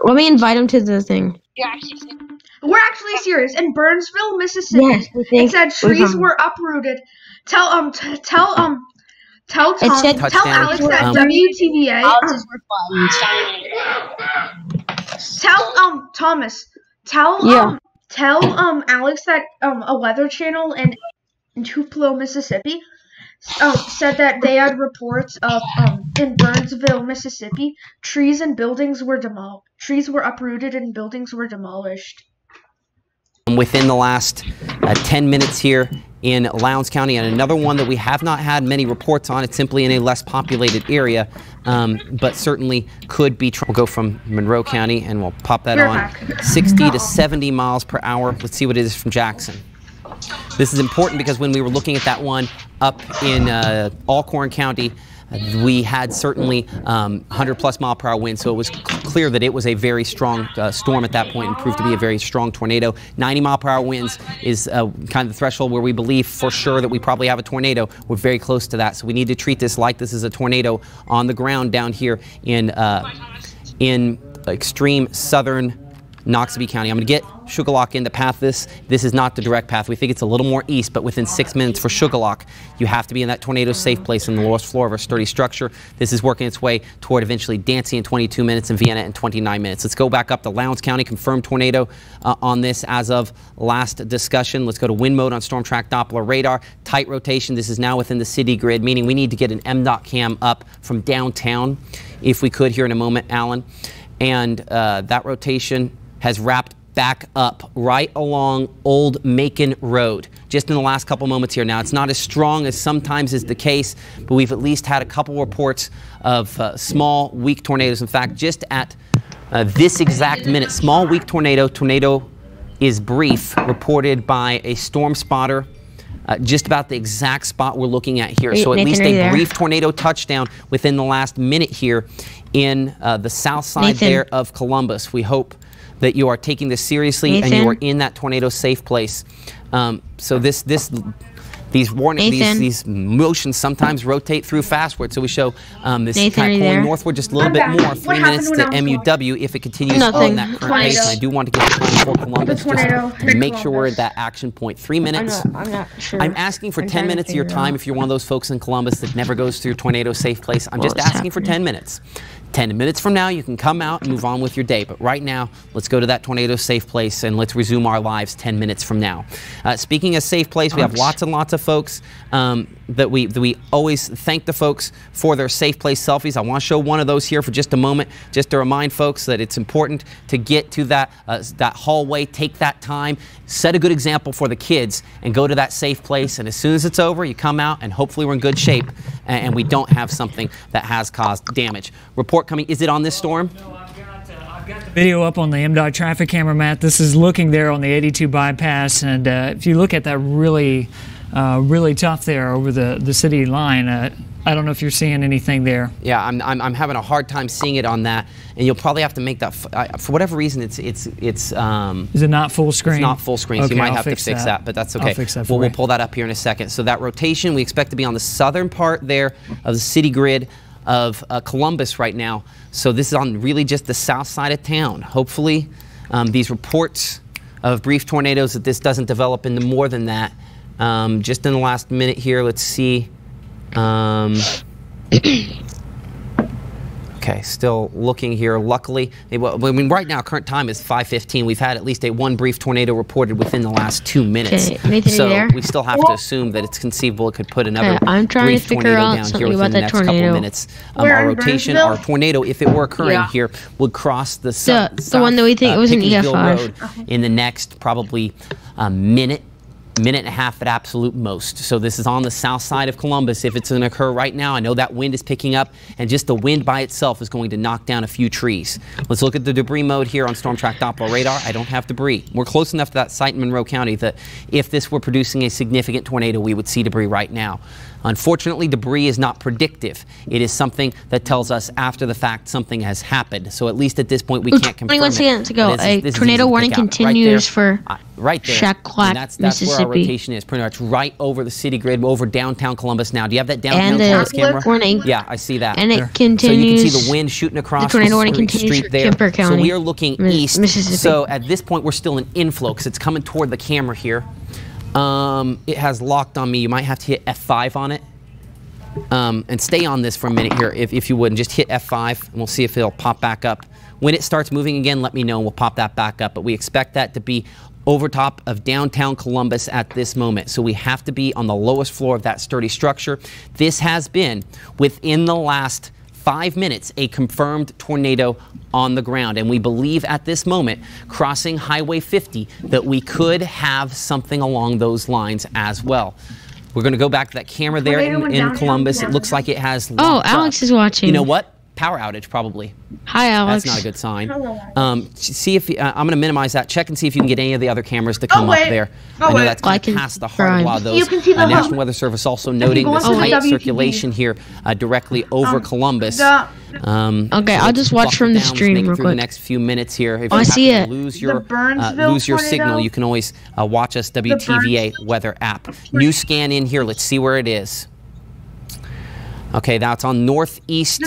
Let me invite him to the thing. We're actually serious. In Burnsville, Mississippi, yes, it said trees were uprooted. Tell Alex that WTVA. Thomas. Tell Alex that a weather channel in Tupelo, Mississippi, said that they had reports of in Burnsville, Mississippi, trees and buildings were trees were uprooted and buildings were demolished. Within the last 10 minutes here in Lowndes County, and another one that we have not had many reports on. It's simply in a less populated area, but certainly could be. We'll go from Monroe County and we'll pop that on 60 to 70 miles per hour. Let's see what it is from Jackson. This is important because when we were looking at that one up in Alcorn County, we had certainly 100+ mile per hour wind, so it was clear that it was a very strong storm at that point and proved to be a very strong tornado. 90 mile per hour winds is kind of the threshold where we believe for sure that we probably have a tornado. We're very close to that, so we need to treat this like this is a tornado on the ground down here in extreme southern Noxubee County. I'm going to get Shuqualak in to path this. This is not the direct path. We think it's a little more east, but within 6 minutes for Shuqualak, you have to be in that tornado safe place in the lowest floor of a sturdy structure. This is working its way toward eventually Dancy in 22 minutes and Vienna in 29 minutes. Let's go back up to Lowndes County. Confirmed tornado on this as of last discussion. Let's go to wind mode on Storm Track Doppler radar. Tight rotation. This is now within the city grid, meaning we need to get an MDOT cam up from downtown if we could here in a moment, Alan. And that rotation has wrapped back up right along Old Macon Road just in the last couple moments here. Now, it's not as strong as sometimes is the case, but we've at least had a couple reports of small, weak tornadoes. In fact, just at this exact minute, small, weak tornado is brief, reported by a storm spotter. Just about the exact spot we're looking at here. So at least a brief tornado touchdown within the last minute here in the south side there of Columbus. We hope that you are taking this seriously and you are in that tornado safe place. So these motions sometimes rotate through fastward. So we show this kind of pulling northward just a little bit more. 3 minutes to MUW if it continues on that current pace. And I do want to get the time for Columbus just to make sure we're at that action point. 3 minutes. I'm not sure. I'm asking for 10 minutes of your time if you're one of those folks in Columbus that never goes through tornado safe place. I'm just asking for 10 minutes. 10 minutes from now, you can come out and move on with your day. But right now, let's go to that tornado safe place and let's resume our lives 10 minutes from now. Speaking of safe place, we have lots and lots of folks that we always thank the folks for their safe place selfies. I want to show one of those here for just a moment, just to remind folks that it's important to get to that hallway, take that time, set a good example for the kids, and go to that safe place. And as soon as it's over, you come out, and hopefully we're in good shape and we don't have something that has caused damage. Report coming. Is it on this storm? No, I've got the video up on the MDOT traffic camera, Matt. This is looking there on the 82 bypass, and if you look at that really tough there over the city line. I don't know if you're seeing anything there. Yeah, I'm having a hard time seeing it on that, and you'll probably have to make that for whatever reason. It's Is it not full screen? It's not full screen, okay, so you might have to fix that, but that's okay. I'll fix that we'll pull that up here in a second. So that rotation, we expect to be on the southern part there of the city grid of Columbus right now. So this is on really just the south side of town. Hopefully, these reports of brief tornadoes, that this doesn't develop into more than that. Just in the last minute here, let's see. Okay, still looking here. Luckily, I mean, right now, current time is 5:15. We've had at least one brief tornado reported within the last 2 minutes. Okay, Nathan, so we still have to assume that it's conceivable it could put another I'm trying brief to figure tornado out down something here within about the that next tornado. couple minutes. Where Our in rotation, Burnsville? our tornado, if it were occurring here, would cross the the one that we think it was an Pickersville EF5 Road in the next probably minute and a half at absolute most. So this is on the south side of Columbus. If it's going to occur right now, I know that wind is picking up, and just the wind by itself is going to knock down a few trees. Let's look at the debris mode here on Storm Track Doppler radar. I don't have debris. We're close enough to that site in Monroe County that if this were producing a significant tornado, we would see debris right now. Unfortunately, debris is not predictive. It is something that tells us after the fact something has happened. So at least at this point, we can't confirm 21 seconds ago, a tornado warning continues for right there. Shackleton, that's Mississippi. where our rotation is, pretty much right over the city grid, over downtown Columbus now. Do you have that downtown Columbus camera? Warning. Yeah, I see that. And it continues. So you can see the wind shooting across the tornado warning street continues for there. Kemper County. So we are looking east. Mississippi. So at this point, we're still in inflow because it's coming toward the camera here. It has locked on me. You might have to hit F5 on it. And stay on this for a minute here, if you would, and just hit F5, and we'll see if it'll pop back up. When it starts moving again, let me know, and we'll pop that back up. But we expect that to be over top of downtown Columbus at this moment. So we have to be on the lowest floor of that sturdy structure. This has been, within the last 5 minutes, a confirmed tornado on the ground. And we believe at this moment, crossing Highway 50, that we could have something along those lines as well. We're going to go back to that camera there in Columbus. It looks like it has locked Alex up. is watching. You know what? Power outage, probably. Hi, Alex. That's not a good sign. See if I'm going to minimize that. Check and see if you can get any of the other cameras to come up there. I know that's kind of past the heart of a lot of those. You can see the National Weather Service also noting this tight circulation here directly over Columbus. Okay, I'll just watch from the stream real quick. The next few minutes here. If I see it. Lose your signal, you can always watch us WTVA weather app. New scan in here. Let's see where it is. Okay, that's on northeast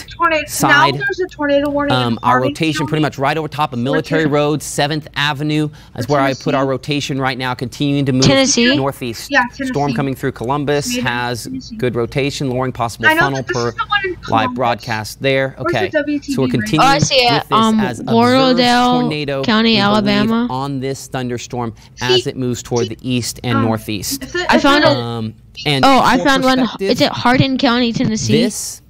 side. Now there's a tornado warning. Our rotation pretty much right over top of Military Road, 7th Avenue is where I put our rotation right now, continuing to move northeast. Yeah, Tennessee. Storm coming through Columbus has good rotation, lowering possible funnel per live broadcast there. Okay, so we're continuing with this as Lauderdale County, Alabama, on this thunderstorm as it moves toward the east and northeast. I found I found one. Is it Hardin County, Tennessee? This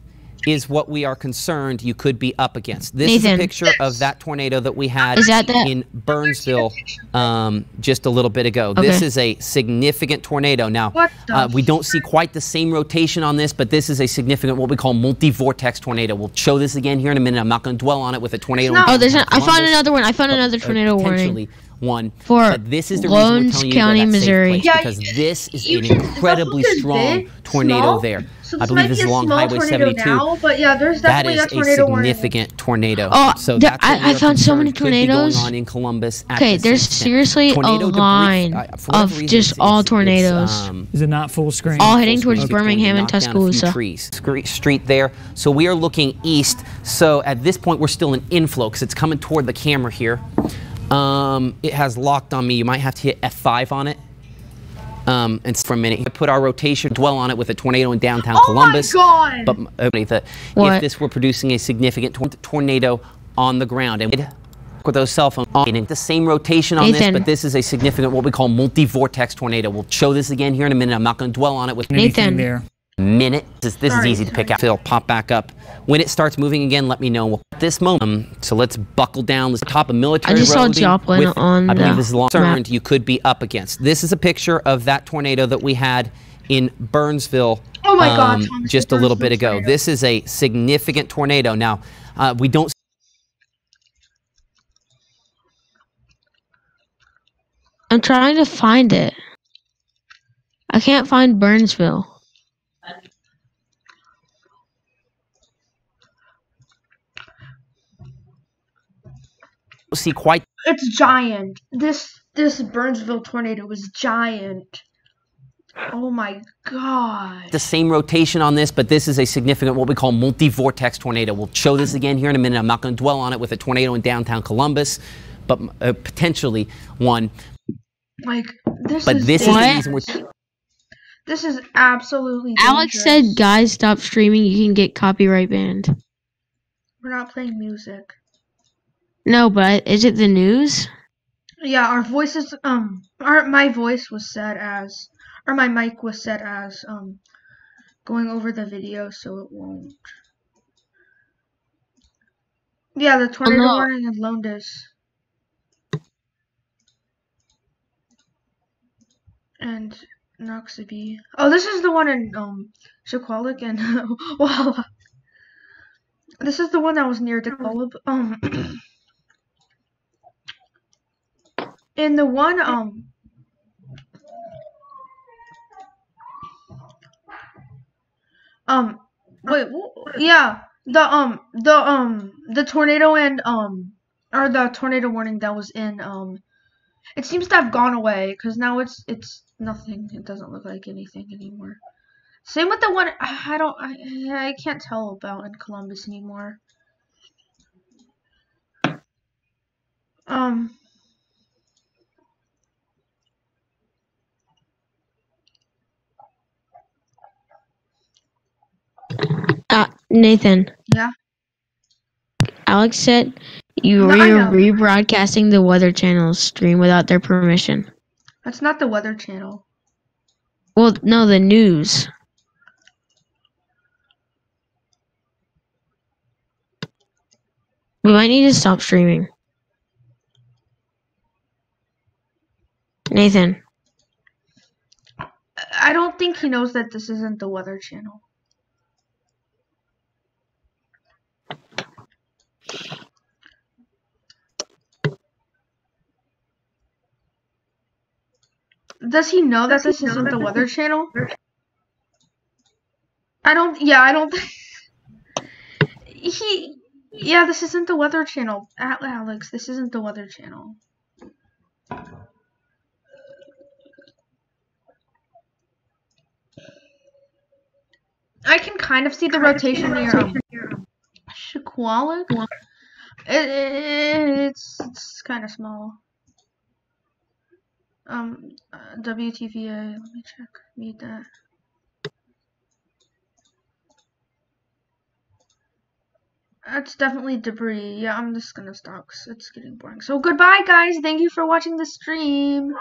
is what we are concerned you could be up against. This is a picture of that tornado that we had in Burnsville just a little bit ago. Okay. This is a significant tornado. Now, we don't see quite the same rotation on this, but this is a significant, what we call multi-vortex tornado. We'll show this again here in a minute. I'm not going to dwell on it with a tornado. I found another one. I found another tornado warning. For this is the Lowndes County, Missouri. Because this is an incredibly strong tornado there. I believe this is along Highway 72. Now, but yeah, there's that is a significant tornado. Oh, so that's I found so many tornadoes. Going on in Columbus okay, there's seriously a line of just all tornadoes. Is it not full screen? All heading towards Birmingham and Tuscaloosa. Street there. So we are looking east. So at this point, we're still in inflow because it's coming toward the camera here. It has locked on me. You might have to hit F5 on it. And for a minute, I put our rotation, dwell on it with a tornado in downtown Columbus. Oh my God! But if this were producing a significant tornado on the ground, and with those cell phones on, the same rotation on this, but this is a significant, what we call multi-vortex tornado. We'll show this again here in a minute. I'm not going to dwell on it with Nathan there. Minute. This is easy to pick out. It'll pop back up. When it starts moving again, let me know. At this moment, so let's buckle down. Let's top a military road. I just saw Joplin on I believe this is long map. You could be up against. This is a picture of that tornado that we had in Burnsville. Oh my God, just a little bit ago. Tornado. This is a significant tornado. Now, we don't. I'm trying to find it. I can't find Burnsville. See quite. It's giant. This Burnsville tornado was giant. Oh my God. The same rotation on this, but this is a significant, what we call multi-vortex tornado. We'll show this again here in a minute. I'm not going to dwell on it with a tornado in downtown Columbus, but potentially one. Like this. But is this dangerous. is the reason we're. This is absolutely Alex dangerous. said, guys, stop streaming. You can get copyright banned. We're not playing music. No, but is it the news? Yeah, our voices, my voice was set as, or my mic was set as, going over the video, so it won't. Yeah, the tornado warning in Londis. And Noxubee. Oh, this is the one in, Shakwalik and, Walla. This is the one that was near Dekolab. In the one, yeah, the tornado and, or the tornado warning that was in, it seems to have gone away, because now it's nothing. It doesn't look like anything anymore. Same with the one, I can't tell about in Columbus anymore. Nathan. Yeah? Alex said you were rebroadcasting the Weather Channel's stream without their permission. That's not the Weather Channel. Well, no, the news. We might need to stop streaming. Nathan. I don't think he knows that this isn't the Weather Channel. Does he know that this isn't the Weather Channel? I don't yeah, this isn't the Weather Channel. Alex, this isn't the Weather Channel. I can kind of see the rotation near Shakwalik. It's kind of small. WTVA, let me check. Mute that. That's definitely debris. Yeah, I'm just gonna stop because it's getting boring. So goodbye, guys. Thank you for watching the stream.